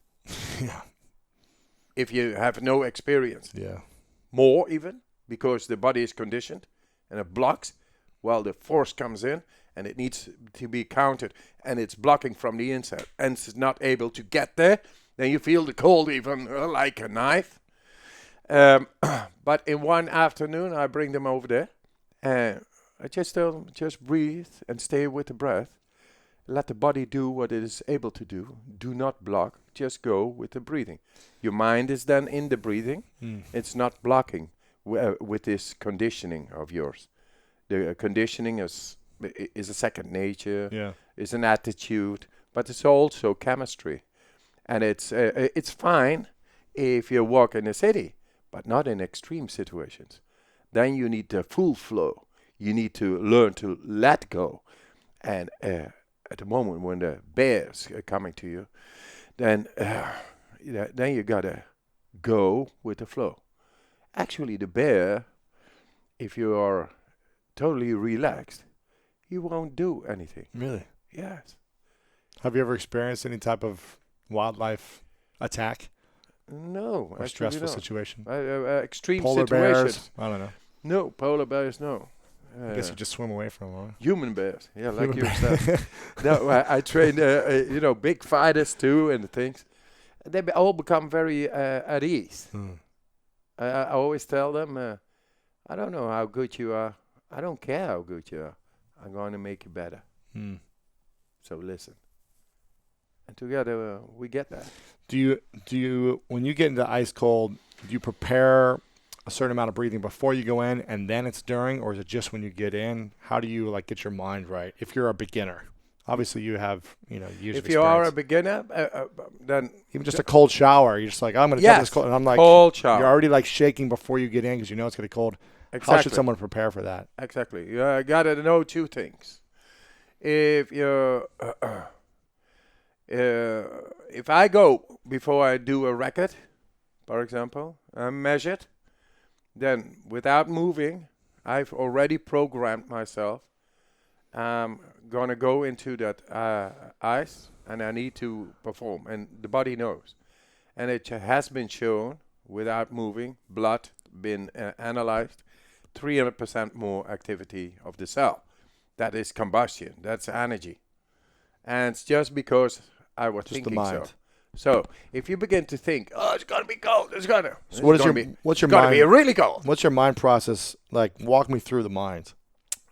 Yeah. If you have no experience, Yeah. more even, because the body is conditioned and it blocks, while the force comes in and it needs to be countered, and it's blocking from the inside and it's not able to get there, then you feel the cold even like a knife. But in one afternoon, I bring them over there, and I just tell them, just breathe and stay with the breath. Let the body do what it is able to do. Do not block. Just go with the breathing. Your mind is then in the breathing. It's not blocking with this conditioning of yours. The conditioning is a second nature. Yeah. Is an attitude, but it's also chemistry, and it's fine if you walk in a city, but not in extreme situations. Then you need the full flow. You need to learn to let go. And at the moment when the bears are coming to you, then you gotta go with the flow. Actually, the bear, if you are totally relaxed, he won't do anything. Really? Yes. Have you ever experienced any type of wildlife attack No. or actually stressful no. situation? Extreme Polar situations. bears? I don't know. No, polar bears, no. I guess you just swim away from them. Human bears, yeah, like Human you bear. said. No, I train, big fighters too and things. They all become very at ease. I always tell them, I don't know how good you are. I don't care how good you are. I'm going to make you better. So listen. And together we get that. Do you when you get into ice cold, do you prepare a certain amount of breathing before you go in and then it's during, or is it just when you get in? How do you like get your mind right if you're a beginner? Obviously you have, years of If you are a experience. beginner, then Even just a cold shower, you're just like, I'm going to Yes, cover this cold. And I'm like, cold shower. you're already like shaking before you get in because you know it's going to be cold. How should Exactly. someone prepare for that? Exactly. You gotta know two things. If you, if I go before I do a record, for example, I measured, then without moving, I've already programmed myself. I'm gonna go into that ice, and I need to perform, and the body knows. And it has been shown without moving, blood been analyzed. 300% more activity of the cell. That is combustion. That's energy. And it's just because I was Just the thinking mind. so. So if you begin to think, oh, it's gonna be cold. It's gonna. So what's your Gonna be mind? really cold. What's your mind process like? Walk me through the mind.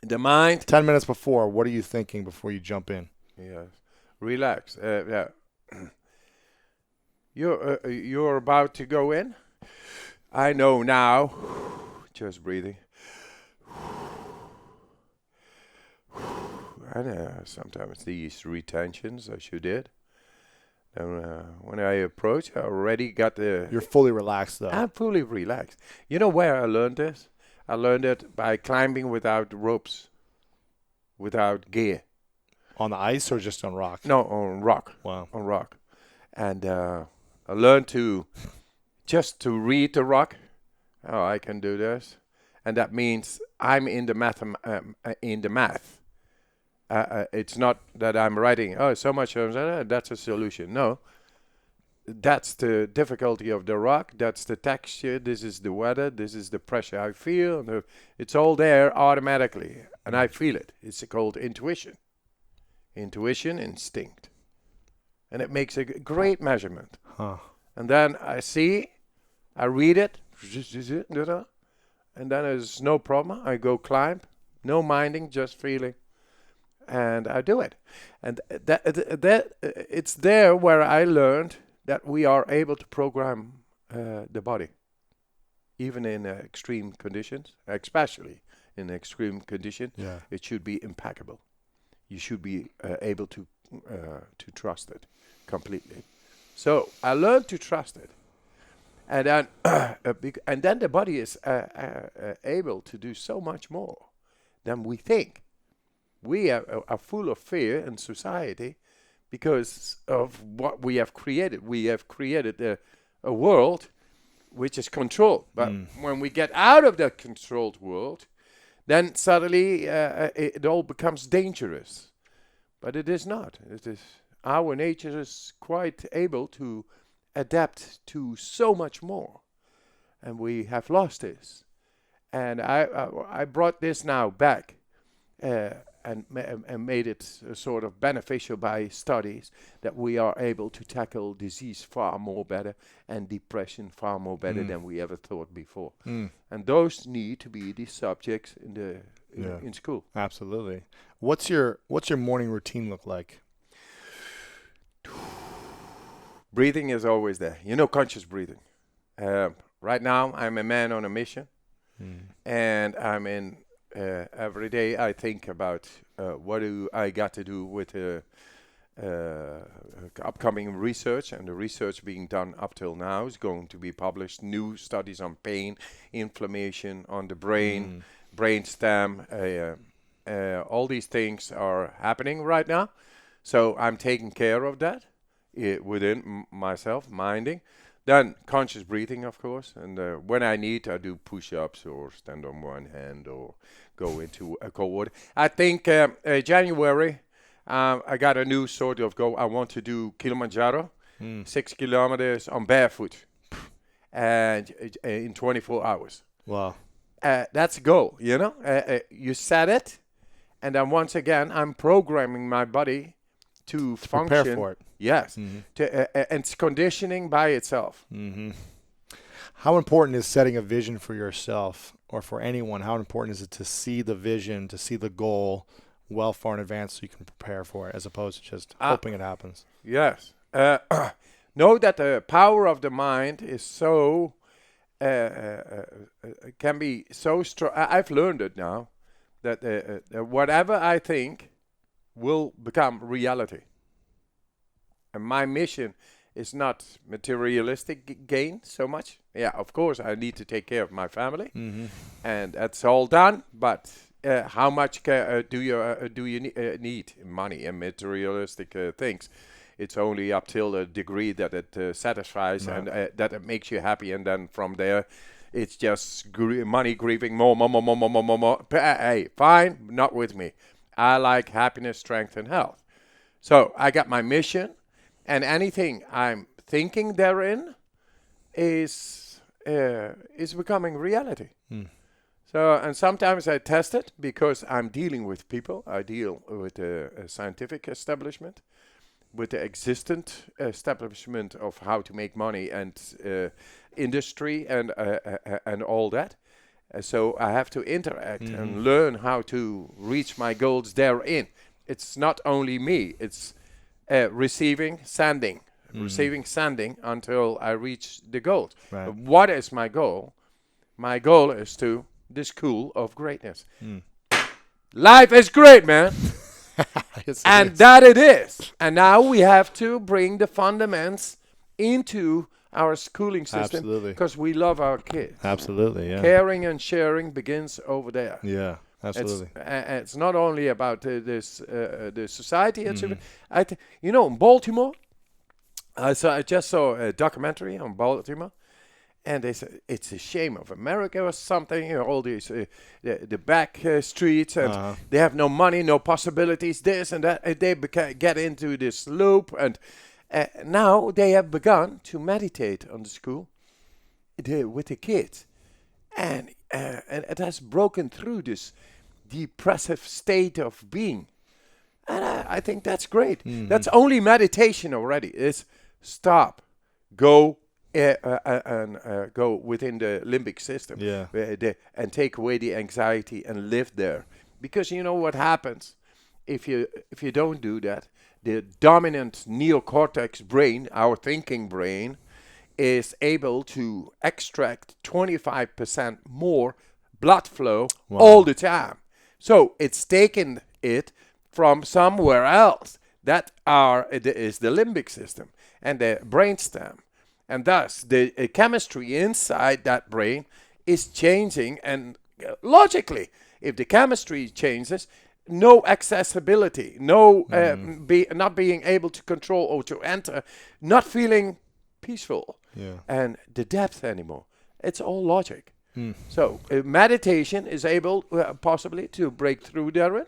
The mind. 10 minutes before, what are you thinking before you jump in? Yes. Relax. Yeah. You're about to go in. I know now. Just breathing. And sometimes these retentions, as you did. And when I approach, I already got the. You're fully relaxed though. I'm fully relaxed. You know where I learned this? I learned it by climbing without ropes, without gear. On the ice or just on rock? No, on rock. Wow. On rock. And I learned to just to read the rock. Oh, I can do this, and that means I'm in the math. It's not that I'm writing, oh, so much, that's a solution. No. That's the difficulty of the rock. That's the texture. This is the weather. This is the pressure I feel. It's all there automatically, and I feel it. It's called intuition. Intuition, instinct. And it makes a great measurement. Huh. And then I read it, and then there's no problem. I go climb, no minding, just feeling. And I do it. And that it's there where I learned that we are able to program the body, even in extreme conditions, especially in extreme condition. Yeah. It should be impeccable. You should be able to trust it completely. So I learned to trust it, and then and then the body is able to do so much more than we think. We are full of fear in society because of what we have created. We have created a world which is controlled. But when we get out of that controlled world, then suddenly it all becomes dangerous. But it is not. It is our nature is quite able to adapt to so much more, and we have lost this. And I brought this now back. And made it sort of beneficial by studies that we are able to tackle disease far more better and depression far more better than we ever thought before. And those need to be the subjects in school. Absolutely. What's your morning routine look like? Breathing is always there. Conscious breathing. Right now, I'm a man on a mission, and I'm in. Every day I think about what do I got to do with upcoming research, and the research being done up till now is going to be published. New studies on pain, inflammation on the brain, brainstem. All these things are happening right now. So I'm taking care of that within myself, minding. Then conscious breathing, of course, and when I need, I do push-ups or stand on one hand or go into a cold water. I think January, I got a new sort of goal. I want to do Kilimanjaro, 6 kilometers on barefoot, and in 24 hours. Wow. That's a goal, you set it, and then once again, I'm programming my body to function. Prepare for it. Yes, and it's conditioning by itself. How important is setting a vision for yourself or for anyone? How important is it to see the vision, to see the goal well far in advance so you can prepare for it, as opposed to just hoping it happens. Yes. Know that the power of the mind is so can be so strong. I've learned it now that whatever I think will become reality. And my mission is not materialistic gain so much. Yeah, of course, I need to take care of my family, and that's all done. But how much do you need money and materialistic things? It's only up till the degree that it satisfies and that it makes you happy, and then from there, it's just money grieving more. Hey, fine, not with me. I like happiness, strength, and health. So I got my mission, and anything I'm thinking therein is becoming reality. So, and sometimes I test it because I'm dealing with people. I deal with a scientific establishment, with the existent establishment of how to make money and industry and all that. So I have to interact and learn how to reach my goals therein. It's not only me. It's receiving, sending until I reach the goal. Right. What is my goal? My goal is to the school of greatness. Life is great, man. Yes, And that it is. And now we have to bring the fundamentals into our schooling system. Absolutely. Because we love our kids. Absolutely, yeah. Caring and sharing begins over there. Yeah, absolutely. It's not only about the society. It's in Baltimore. I just saw a documentary on Baltimore, and they said it's a shame of America or something. All these the back streets, and they have no money, no possibilities, this and that. And they get into this loop, and now they have begun to meditate on the school with the kids, and it has broken through this depressive state of being, and I think that's great. That's only meditation already. It's stop, go. And go within the limbic system, and take away the anxiety and live there. Because you know what happens if you don't do that? The dominant neocortex brain, our thinking brain, is able to extract 25% more blood flow all the time. So it's taken it from somewhere else. That is the limbic system and the brainstem. And thus, the chemistry inside that brain is changing. And logically, if the chemistry changes, no accessibility, no not being able to control or to enter, not feeling peaceful, and the depth anymore. It's all logic. So meditation is able possibly to break through therein,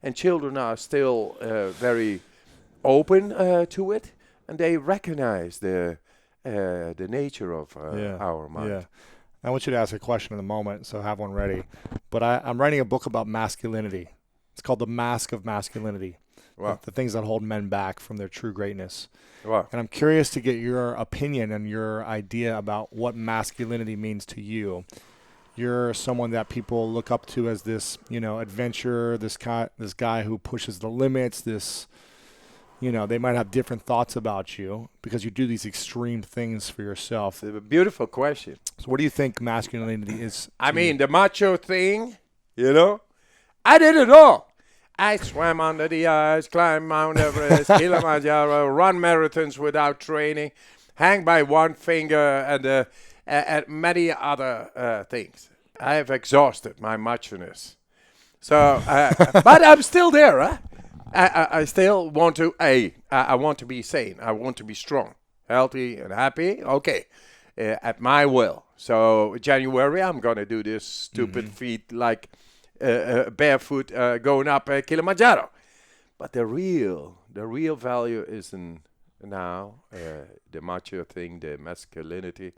and children are still very open to it, and they recognize the nature of our mind. Yeah. I want you to ask a question in a moment, so have one ready. But I'm writing a book about masculinity. It's called The Mask of Masculinity. Wow. The things that hold men back from their true greatness. Wow. And I'm curious to get your opinion and your idea about what masculinity means to you. You're someone that people look up to as this, adventurer, this guy who pushes the limits, they might have different thoughts about you because you do these extreme things for yourself. It's a beautiful question. So what do you think masculinity is? I mean, the macho thing, I did it all. I swam under the ice, climbed Mount Everest, Kilimanjaro, run marathons without training, hang by one finger, and many other things. I have exhausted my macho-ness. So, but I'm still there, huh? I still want to, I want to be sane. I want to be strong, healthy, and happy. Okay, at my will. So January, I'm going to do this stupid feat like barefoot going up Kilimanjaro. But the real value is in now, the macho thing, the masculinity,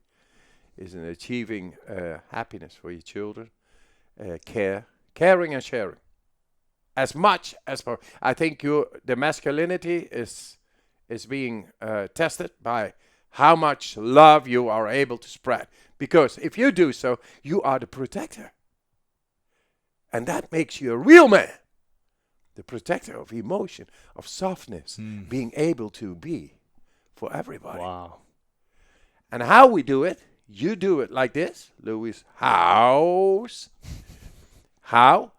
is in achieving happiness for your children, caring and sharing. As much as for, I think the masculinity is being tested by how much love you are able to spread. Because if you do so, you are the protector. And that makes you a real man. the protector of emotion, of softness, being able to be for everybody. Wow. And how we do it, you do it like this, Louis. How?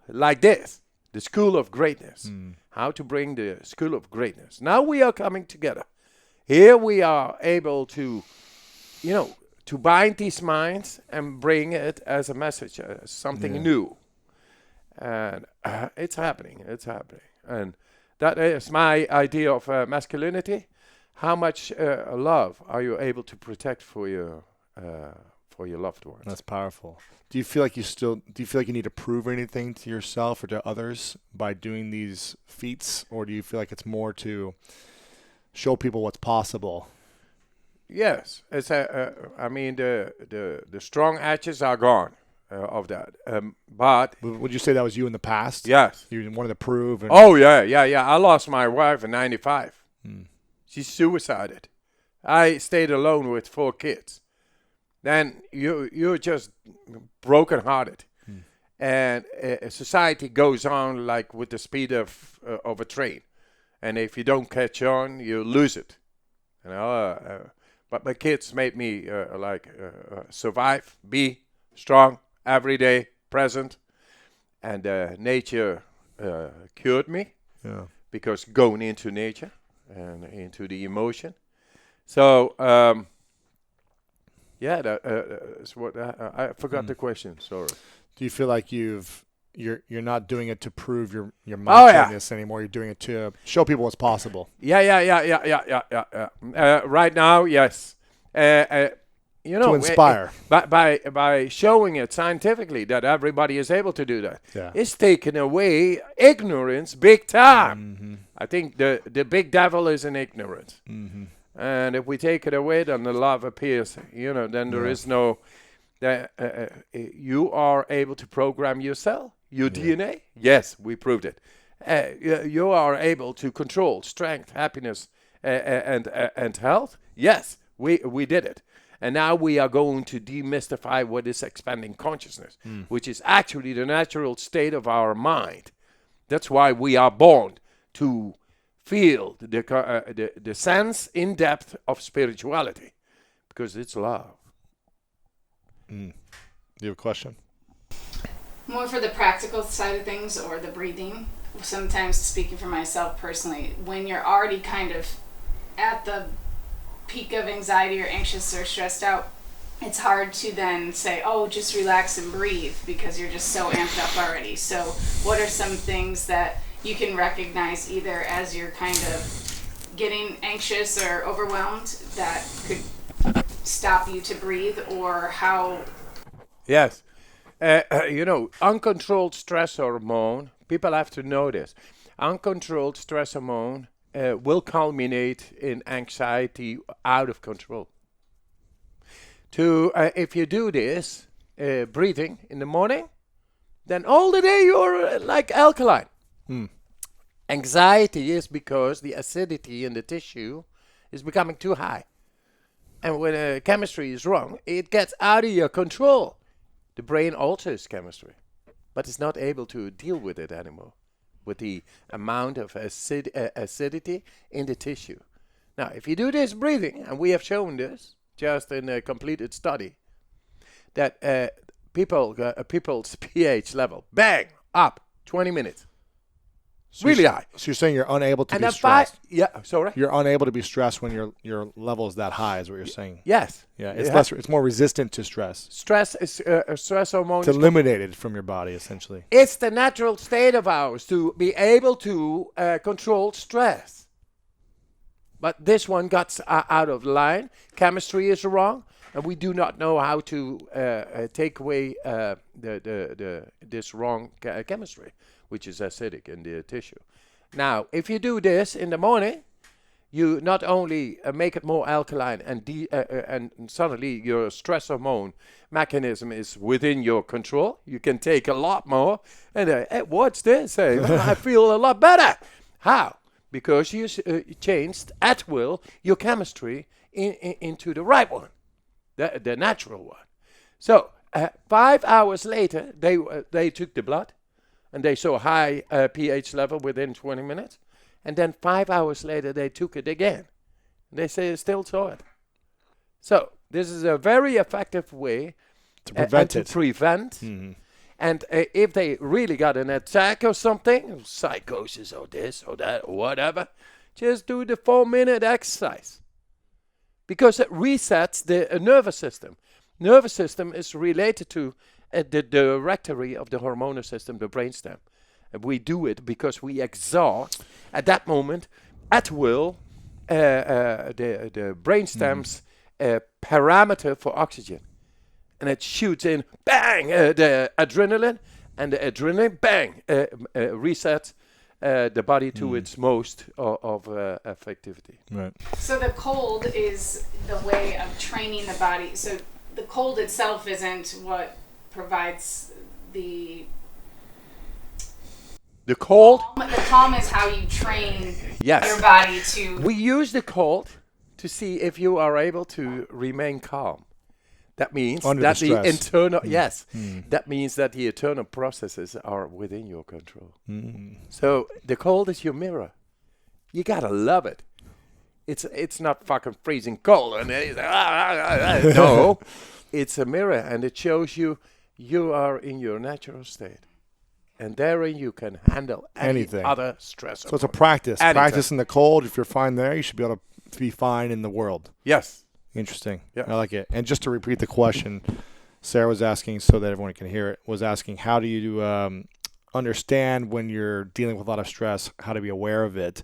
Like this. The School of Greatness. How to bring the School of Greatness. Now we are coming together. Here we are able to, to bind these minds and bring it as a message, as something new. And it's happening. It's happening. And that is my idea of masculinity. How much love are you able to protect for your loved ones? That's powerful. Do you feel like you need to prove anything to yourself or to others by doing these feats, or do you feel like it's more to show people what's possible? Yes, it's the strong edges are gone of that. But would you say that was you in the past? yes, You wanted to prove. oh yeah. I lost my wife in '95. She suicided. I stayed alone with 4 kids. Then you're just brokenhearted, and society goes on like with the speed of a train, and if you don't catch on, you lose it. But my kids made me survive, be strong every day, present, and nature cured me because going into nature and into the emotion. So. That's what I forgot the question. Sorry. Do you feel like you're not doing it to prove your macho-ness anymore? You're doing it to show people what's possible. Yeah. Right now, yes. To inspire. By showing it scientifically that everybody is able to do that. Yeah. It's taken away ignorance big time. I think the big devil is in ignorance. And if we take it away, then the love appears. Then there is no. You are able to program yourself, your DNA. Yes, we proved it. You are able to control strength, happiness, and health. Yes, we did it. And now we are going to demystify what is expanding consciousness, which is actually the natural state of our mind. That's why we are born to feel the sense in depth of spirituality, because it's love. Do you have a question? More for the practical side of things or the breathing. Sometimes, speaking for myself personally, when you're already kind of at the peak of anxiety or anxious or stressed out, it's hard to then say, oh, just relax and breathe, because you're just so amped up already. So what are some things that you can recognize either as you're kind of getting anxious or overwhelmed that could stop you to breathe, or how? Yes. Uncontrolled stress hormone, people have to know this. Uncontrolled stress hormone will culminate in anxiety out of control. If you do this, breathing in the morning, then all the day you're like alkaline. Anxiety is because the acidity in the tissue is becoming too high. And when chemistry is wrong, it gets out of your control. The brain alters chemistry, but it's not able to deal with it anymore, with the amount of acidity in the tissue. Now, if you do this breathing, and we have shown this just in a completed study, that people's pH level, bang, up 20 minutes. So really high. So you're saying you're unable to And be then stressed. sorry? You're unable to be stressed when your level is that high, is what you're saying. Yes. Yeah, it's more resistant to stress. Stress is stress hormone. It's eliminated from your body, essentially. It's the natural state of ours to be able to control stress. But this one got out of line. Chemistry is wrong, and we do not know how to take away this wrong chemistry, which is acidic in the tissue. Now, if you do this in the morning, you not only make it more alkaline, and suddenly your stress hormone mechanism is within your control. You can take a lot more. And hey, what's this? Hey, I feel a lot better. How? Because you changed at will your chemistry into the right one, the natural one. So 5 hours later, they took the blood, and they saw high pH level within 20 minutes. And then 5 hours later, they took it again. They say they still saw it. So this is a very effective way To prevent and it. to prevent. And if they really got an attack or something, psychosis or this or that or whatever, just do the 4-minute exercise. Because it resets the nervous system. Nervous system is related to the directory of the hormonal system, the brainstem. And we do it because we exhaust at that moment, at will, the brainstem's parameter for oxygen. And it shoots in, bang, the adrenaline, and the adrenaline, bang, resets the body to its most of effectivity. Right. So the cold is the way of training the body. So the cold itself isn't what provides the cold. The calm is how you train Yes. your body to. We use the cold to see if you are able to remain calm. That means Under that the the stress. internal that means that the internal processes are within your control. So the cold is your mirror. You gotta love it. It's not fucking freezing cold and it's, no, it's a mirror and it shows you are in your natural state, and therein you can handle Anything. any other stress. So it's a practice. Anything. Practice in the cold. If you're fine there, you should be able to be fine in the world. Yes. Interesting. Yeah. I like it. And just to repeat the question, Sarah was asking so that everyone can hear it, was asking how do you understand when you're dealing with a lot of stress, how to be aware of it.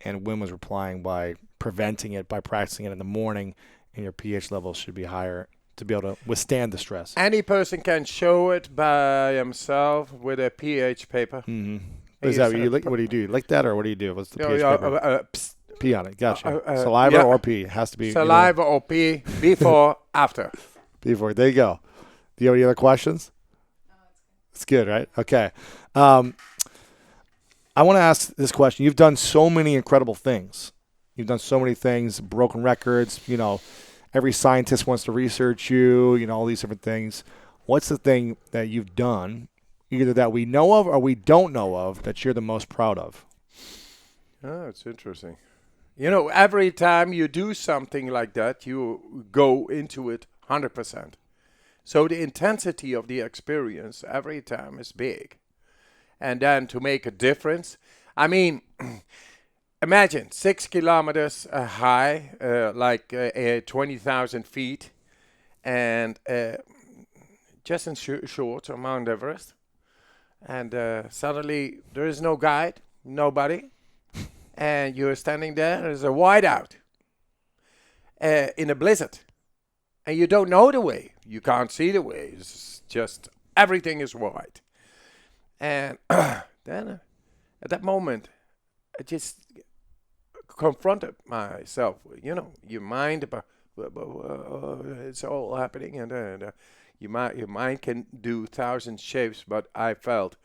And Wim was replying by preventing it, by practicing it in the morning, and your pH levels should be higher to be able to withstand the stress. Any person can show it by himself with a pH paper. Mm-hmm. Is that what you lick? What do you do? Lick that, or what do you do? What's the pH paper? Pee on it. Gotcha. Saliva yeah. or pee? It has to be Saliva or pee before, after. Before. There you go. Do you have any other questions? It's good, right? Okay. I want to ask this question. You've done so many incredible things. You've done so many things, broken records. You know, every scientist wants to research you, you know, all these different things. What's the thing that you've done, either that we know of or we don't know of, that you're the most proud of? Oh, it's interesting. You know, every time you do something like that, you go into it 100%. So the intensity of the experience every time is big. And then to make a difference, I mean, imagine 6 kilometers high, like 20,000 feet, and just in short on Mount Everest. And suddenly there is no guide, nobody. And you're standing there, there's a whiteout in a blizzard. And you don't know the way. You can't see the way. It's just everything is white. And then at that moment, I just confronted myself. You know, your mind, it's all happening. And your mind can do 1,000 shapes, but I felt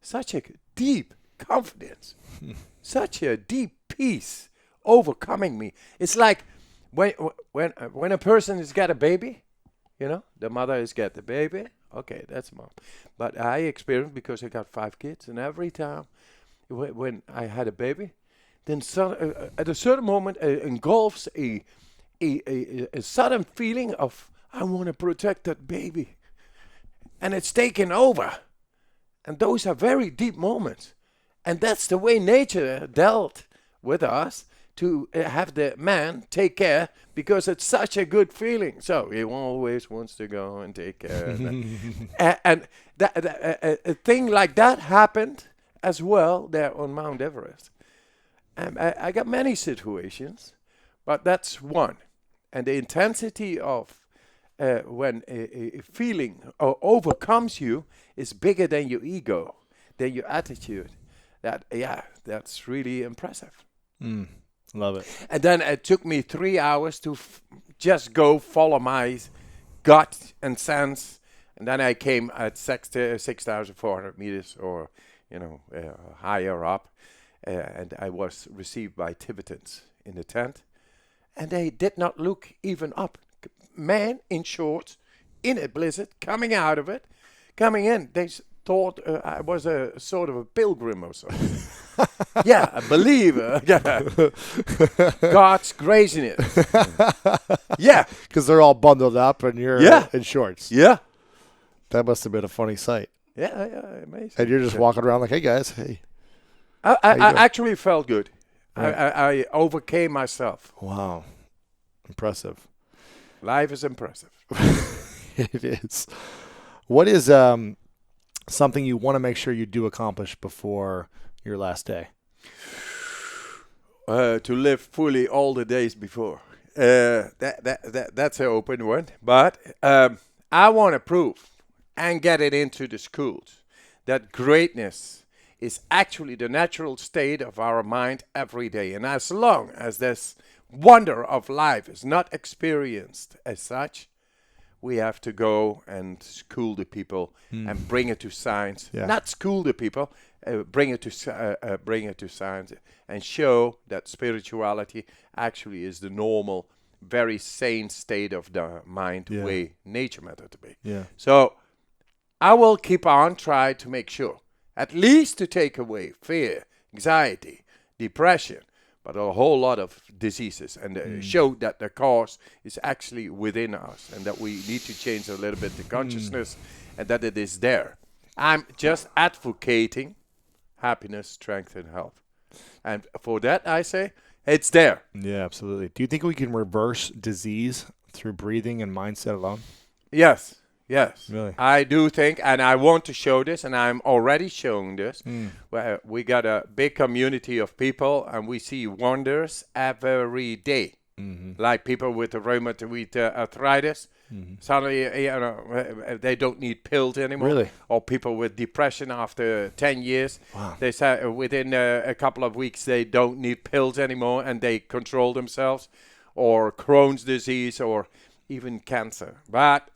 such a deep confidence. Such a deep peace overcoming me. It's like when a person has got a baby, you know, the mother has got the baby. Okay, that's mom. But I experienced, because I got 5 kids, and every time when I had a baby, then at a certain moment engulfs a sudden feeling of, I want to protect that baby. And it's taken over. And those are very deep moments. And that's the way nature dealt with us, to have the man take care, because it's such a good feeling. So he always wants to go and take care. And a thing like that happened as well there on Mount Everest. And I got many situations, but that's one. And the intensity of when a feeling overcomes you is bigger than your ego, than your attitude. That's really impressive. Love it. And then it took me 3 hours to just go follow my gut and sense. And then I came at 6,400 meters, or, you know, higher up. And I was received by Tibetans in the tent. And they did not look even up. Man in shorts, in a blizzard, coming out of it, coming in. thought I was a sort of a pilgrim or something. Yeah, a believer. Yeah. God's graciness. Yeah. Because they're all bundled up and you're Yeah. in shorts. Yeah. That must have been a funny sight. Yeah, amazing. And you're just walking around like, hey, guys, hey. I you doing? actually felt good. Right. I overcame myself. Wow. Impressive. Life is impressive. It is. What is something you want to make sure you do accomplish before your last day? To live fully all the days before. That's an open one. But I want to prove and get it into the schools that greatness is actually the natural state of our mind every day. And as long as this wonder of life is not experienced as such, we have to go and school the people and bring it to science. Yeah. Not school the people, bring it to science and show that spirituality actually is the normal, very sane state of the mind, Yeah. way nature meant it to be. Yeah. So I will keep on trying to make sure, at least to take away fear, anxiety, depression, but a whole lot of diseases, and show that the cause is actually within us, and that we need to change a little bit the consciousness, and that it is there. I'm just advocating happiness, strength, and health. And for that, I say, it's there. Yeah, absolutely. Do you think we can reverse disease through breathing and mindset alone? Yes. Yes, Really? I do think, and I want to show this, and I'm already showing this. Where we got a big community of people, and we see wonders every day. Like people with the rheumatoid arthritis, suddenly they don't need pills anymore. Really? Or people with depression after 10 years, they say within a couple of weeks they don't need pills anymore, and they control themselves. Or Crohn's disease, or even cancer. But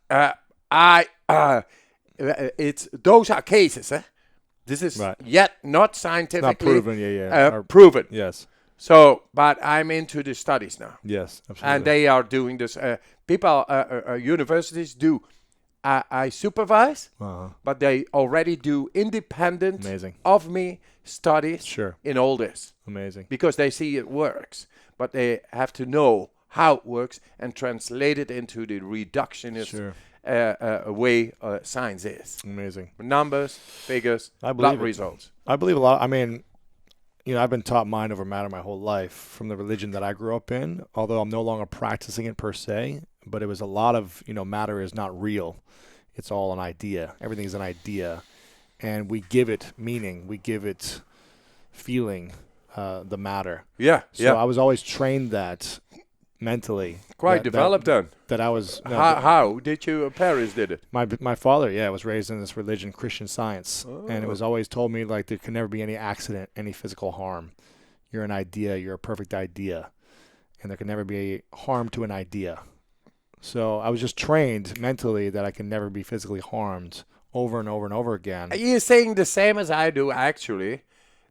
it's those are cases. This is Right. yet not scientifically Not proven, yeah. Or- proven. Yes. So, but I'm into the studies now, Yes, absolutely. and they are doing this. People, universities do. I supervise, Uh-huh. but they already do independent Amazing. of me studies Sure. in all this, Amazing. because they see it works, but they have to know how it works and translate it into the reductionist Sure. way science is. Amazing. Numbers, figures, I blood believe it. results. I believe a lot. I mean, I've been taught mind over matter my whole life from the religion that I grew up in, although I'm no longer practicing it per se, but it was a lot of, matter is not real. It's all an idea. Everything's an idea. And we give it meaning. We give it feeling, the matter. Yeah, So I was always trained that mentally. Quite that- developed then. That I was. no, How did you? Parents did it. My father, was raised in this religion, Christian Science, and it was always told me like there can never be any accident, any physical harm. You're an idea. You're a perfect idea, and there can never be harm to an idea. So I was just trained mentally that I can never be physically harmed over and over and over again. You're saying the same as I do, actually,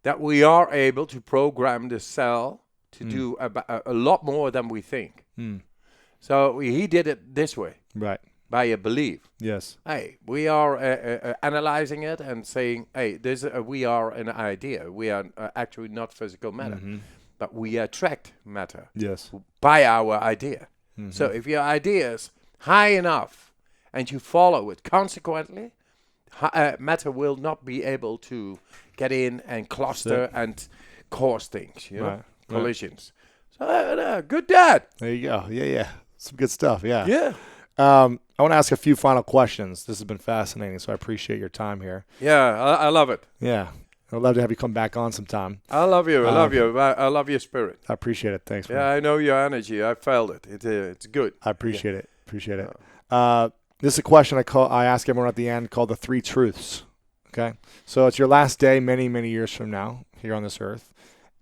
that we are able to program the cell to do a lot more than we think. So he did it this way, Right. by a belief. Yes. Hey, we are analyzing it and saying, hey, we are an idea. We are actually not physical matter, but we attract matter Yes. by our idea. So if your idea is high enough and you follow it consequently, matter will not be able to get in and cluster and cause things, Right. collisions. So good dad. There you go. Yeah. Some good stuff. Yeah. Yeah. I want to ask a few final questions. This has been fascinating, so I appreciate your time here. Yeah, I love it. Yeah. I'd love to have you come back on sometime. I love you. I love you. I love your spirit. I appreciate it. Thanks. Yeah, I know your energy. I felt it. It's good. I appreciate it. Appreciate it. This is a question I ask everyone at the end called the 3 truths. Okay. So it's your last day many, many years from now here on this earth.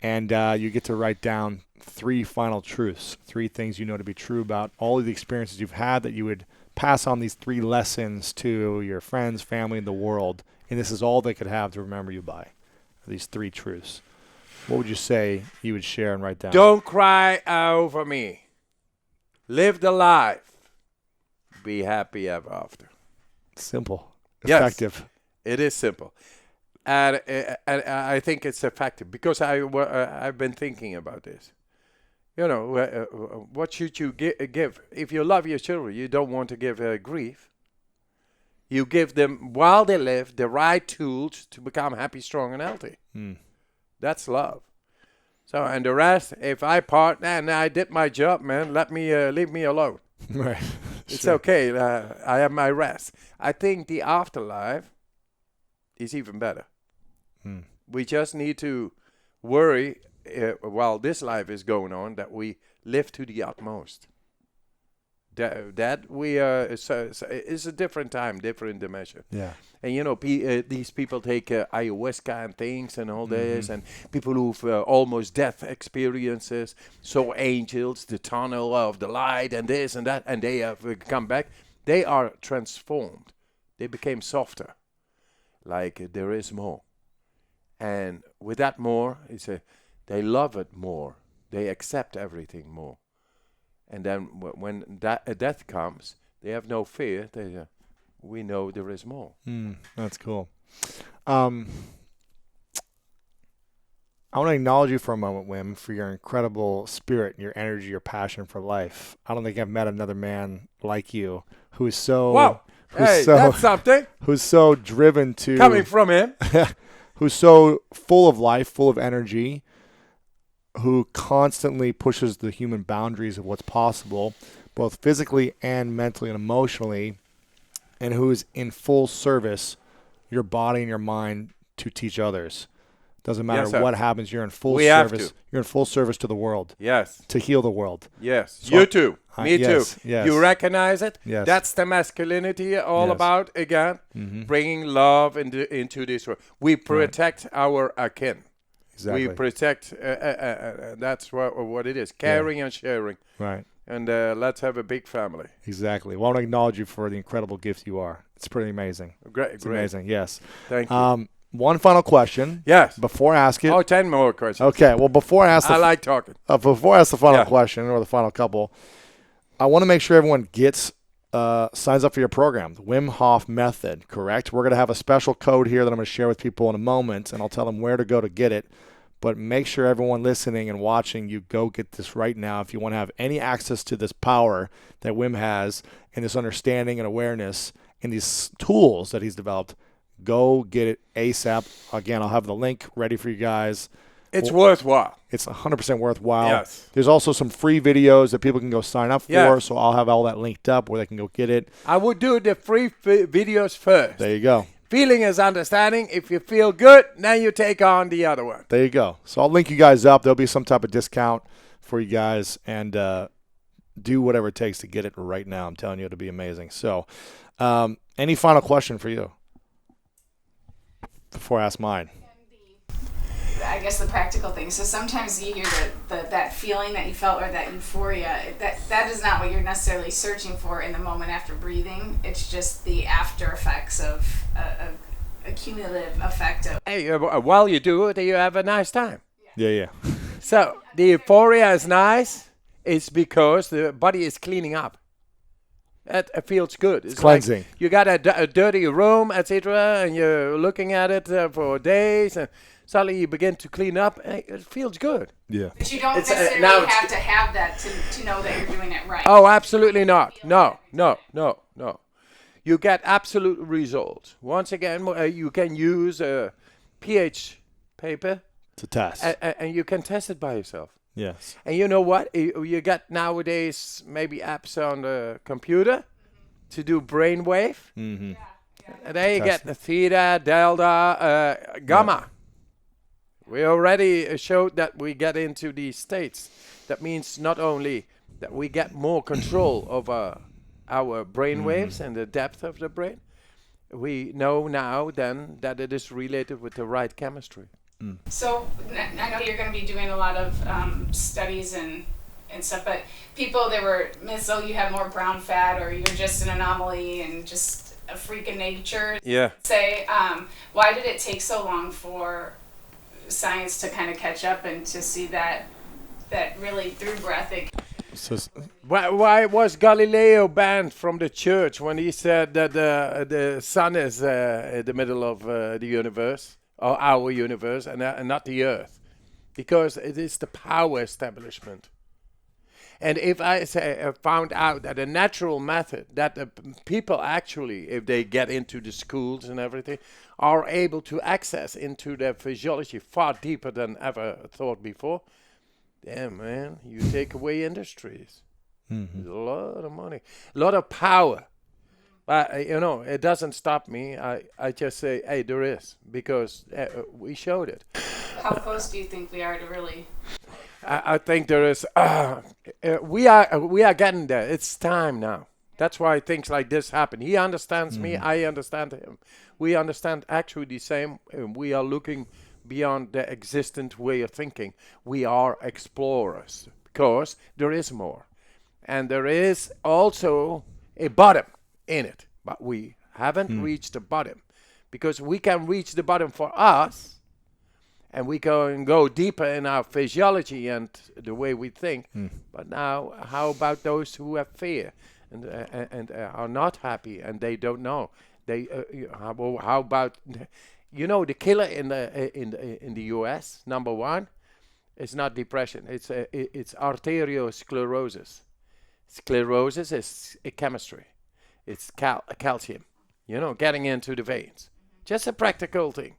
And you get to write down 3 final truths, 3 things you know to be true about all of the experiences you've had that you would pass on these 3 lessons to your friends, family, and the world. And this is all they could have to remember you by, these 3 truths. What would you say you would share and write down? Don't cry over me. Live the life. Be happy ever after. Simple. Yes. Effective. It is simple. And I think it's effective because I've been thinking about this. You know, what should you give? If you love your children, you don't want to give grief. You give them, while they live, the right tools to become happy, strong, and healthy. That's love. So, and the rest, if I part and I did my job, man, leave me alone. Right. It's okay. I have my rest. I think the afterlife is even better. We just need to worry while this life is going on that we live to the utmost. That we it's a different time, different dimension. Yeah. And you know, these people take ayahuasca and things and all this, and people who've almost death experiences, saw angels, the tunnel of the light, and this and that, and they have come back. They are transformed. They became softer. Like there is more, and with that more, they love it more. They accept everything more. And then when death comes, they have no fear. We know there is more. That's cool. I want to acknowledge you for a moment, Wim, for your incredible spirit, your energy, your passion for life. I don't think I've met another man like you who is so... Wow. Hey, that's something. Who's so driven to... Coming from him. Who's so full of life, full of energy, who constantly pushes the human boundaries of what's possible, both physically and mentally and emotionally, and who is in full service, your body and your mind, to teach others. Doesn't matter what happens, you're in full service. You're in full service to the world. Yes. To heal the world. Yes. So you too. Me yes, too. Yes. You recognize it? Yes. That's the masculinity all about, again. Bringing love into this world. We protect our akin. Exactly. We protect, that's what it is, caring and sharing. Right. And let's have a big family. Exactly. Well, I want to acknowledge you for the incredible gift you are. It's pretty amazing. Great. Amazing, yes. Thank you. One final question. Yes. Before I ask it. 10 more questions. Okay. Well, before I ask I like talking. Before I ask the final question or the final couple, I want to make sure everyone gets signs up for your program, the Wim Hof Method, correct? We're going to have a special code here that I'm going to share with people in a moment, and I'll tell them where to go to get it. But make sure everyone listening and watching, you go get this right now. If you want to have any access to this power that Wim has and this understanding and awareness and these tools that he's developed, go get it ASAP. Again, I'll have the link ready for you guys. It's worthwhile. It's 100% worthwhile. Yes. There's also some free videos that people can go sign up for, Yes. so I'll have all that linked up where they can go get it. I would do the free videos first. There you go. Feeling is understanding. If you feel good, then you take on the other one. There you go. So I'll link you guys up. There'll be some type of discount for you guys, and do whatever it takes to get it right now. I'm telling you, it'll be amazing. So any final question for you before I ask mine? I guess the practical thing. So sometimes you hear that feeling that you felt, or that euphoria. That is not what you're necessarily searching for in the moment after breathing. It's just the after effects of a cumulative effect of. Hey, while you do it, you have a nice time. Yeah. So the euphoria is nice. It's because the body is cleaning up. It feels good. It's cleansing. Like you got a dirty room, etc., and you're looking at it for days, and suddenly you begin to clean up. And it feels good. Yeah. But you don't It's, necessarily now have to have that to know that you're doing it right. Oh, absolutely not. No. You get absolute results. Once again, you can use a pH paper To test. and you can test it by yourself. Yes. And you know what? You got nowadays maybe apps on the computer to do brainwave. Mm-hmm. And there you get the theta, delta, gamma. We already showed that we get into these states. That means not only that we get more control over our brain waves and the depth of the brain, we know now then that it is related with the right chemistry. So I know you're going to be doing a lot of studies and stuff, but people, there were myths, you have more brown fat, or you're just an anomaly and just a freak of nature. Yeah. Say, why did it take so long for science to kind of catch up and to see that really through breath So, Why was Galileo banned from the church when he said that the sun is in the middle of the universe, or our universe, and not the earth? Because it is the power establishment. And if I found out that a natural method that the people actually, if they get into the schools and everything, are able to access into their physiology far deeper than ever thought before, damn, man, you take away industries. There's a lot of money, a lot of power. But, it doesn't stop me. I just say, hey, there is, because we showed it. How close do you think we are to really? I think there is. We are getting there. It's time now. That's why things like this happen. He understands me. I understand him. We understand actually the same. We are looking beyond the existent way of thinking. We are explorers because there is more, and there is also a bottom in it. But we haven't reached the bottom, because we can reach the bottom for us. And we can go deeper in our physiology and the way we think. But now, how about those who have fear and are not happy and they don't know? How about the killer in the U.S. number one is not depression. It's arteriosclerosis. Sclerosis is a chemistry. It's calcium. Getting into the veins. Just a practical thing.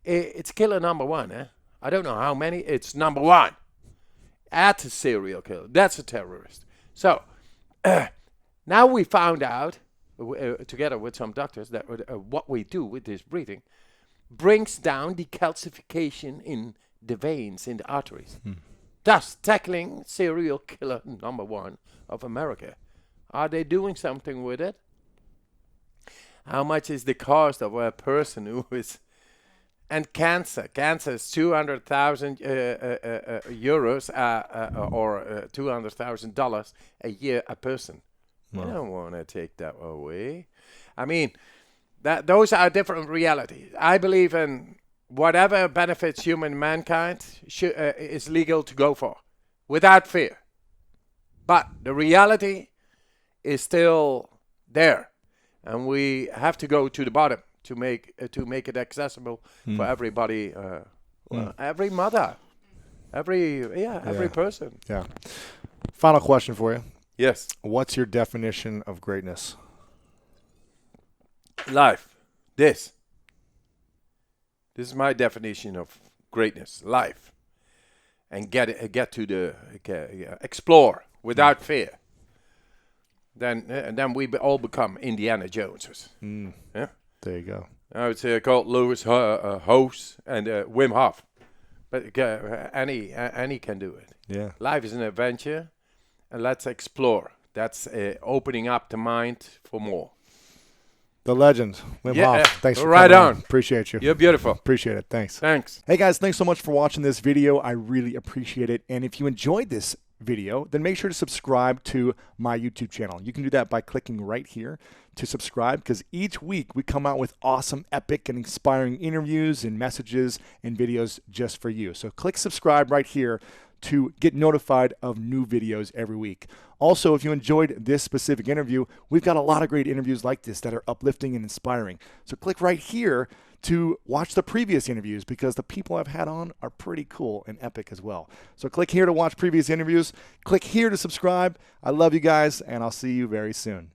It's killer number one, eh? I don't know how many. It's number one. That's a serial killer. That's a terrorist. So, now we found out, together with some doctors, that what we do with this breathing brings down the calcification in the veins, in the arteries. Thus, tackling serial killer number one of America. Are they doing something with it? How much is the cost of a person who is... And cancer is 200,000 euros or $200,000 a year a person. Wow. You don't want to take that away. I mean, those are different realities. I believe in whatever benefits mankind is legal to go for, without fear. But the reality is still there, and we have to go to the bottom to make it accessible for everybody, every mother, every person. Yeah. Final question for you. Yes. What's your definition of greatness? Life. This is my definition of greatness. Life, and get to the explore without fear. Then we all become Indiana Joneses. Yeah. There you go. I would say called Lewis Hose and Wim Hof, but any can do it. Yeah. Life is an adventure, and let's explore. That's opening up the mind for more. The legend, Wim Hof. Thanks for right coming on. Appreciate you. You're beautiful. Appreciate it. Thanks. Thanks. Hey guys, thanks so much for watching this video. I really appreciate it. And if you enjoyed this video, then make sure to subscribe to my YouTube channel. You can do that by clicking right here to subscribe, because each week we come out with awesome, epic, and inspiring interviews and messages and videos just for you. So click subscribe right here to get notified of new videos every week. Also, if you enjoyed this specific interview, we've got a lot of great interviews like this that are uplifting and inspiring. So click right here to watch the previous interviews, because the people I've had on are pretty cool and epic as well. So click here to watch previous interviews. Click here to subscribe. I love you guys, and I'll see you very soon.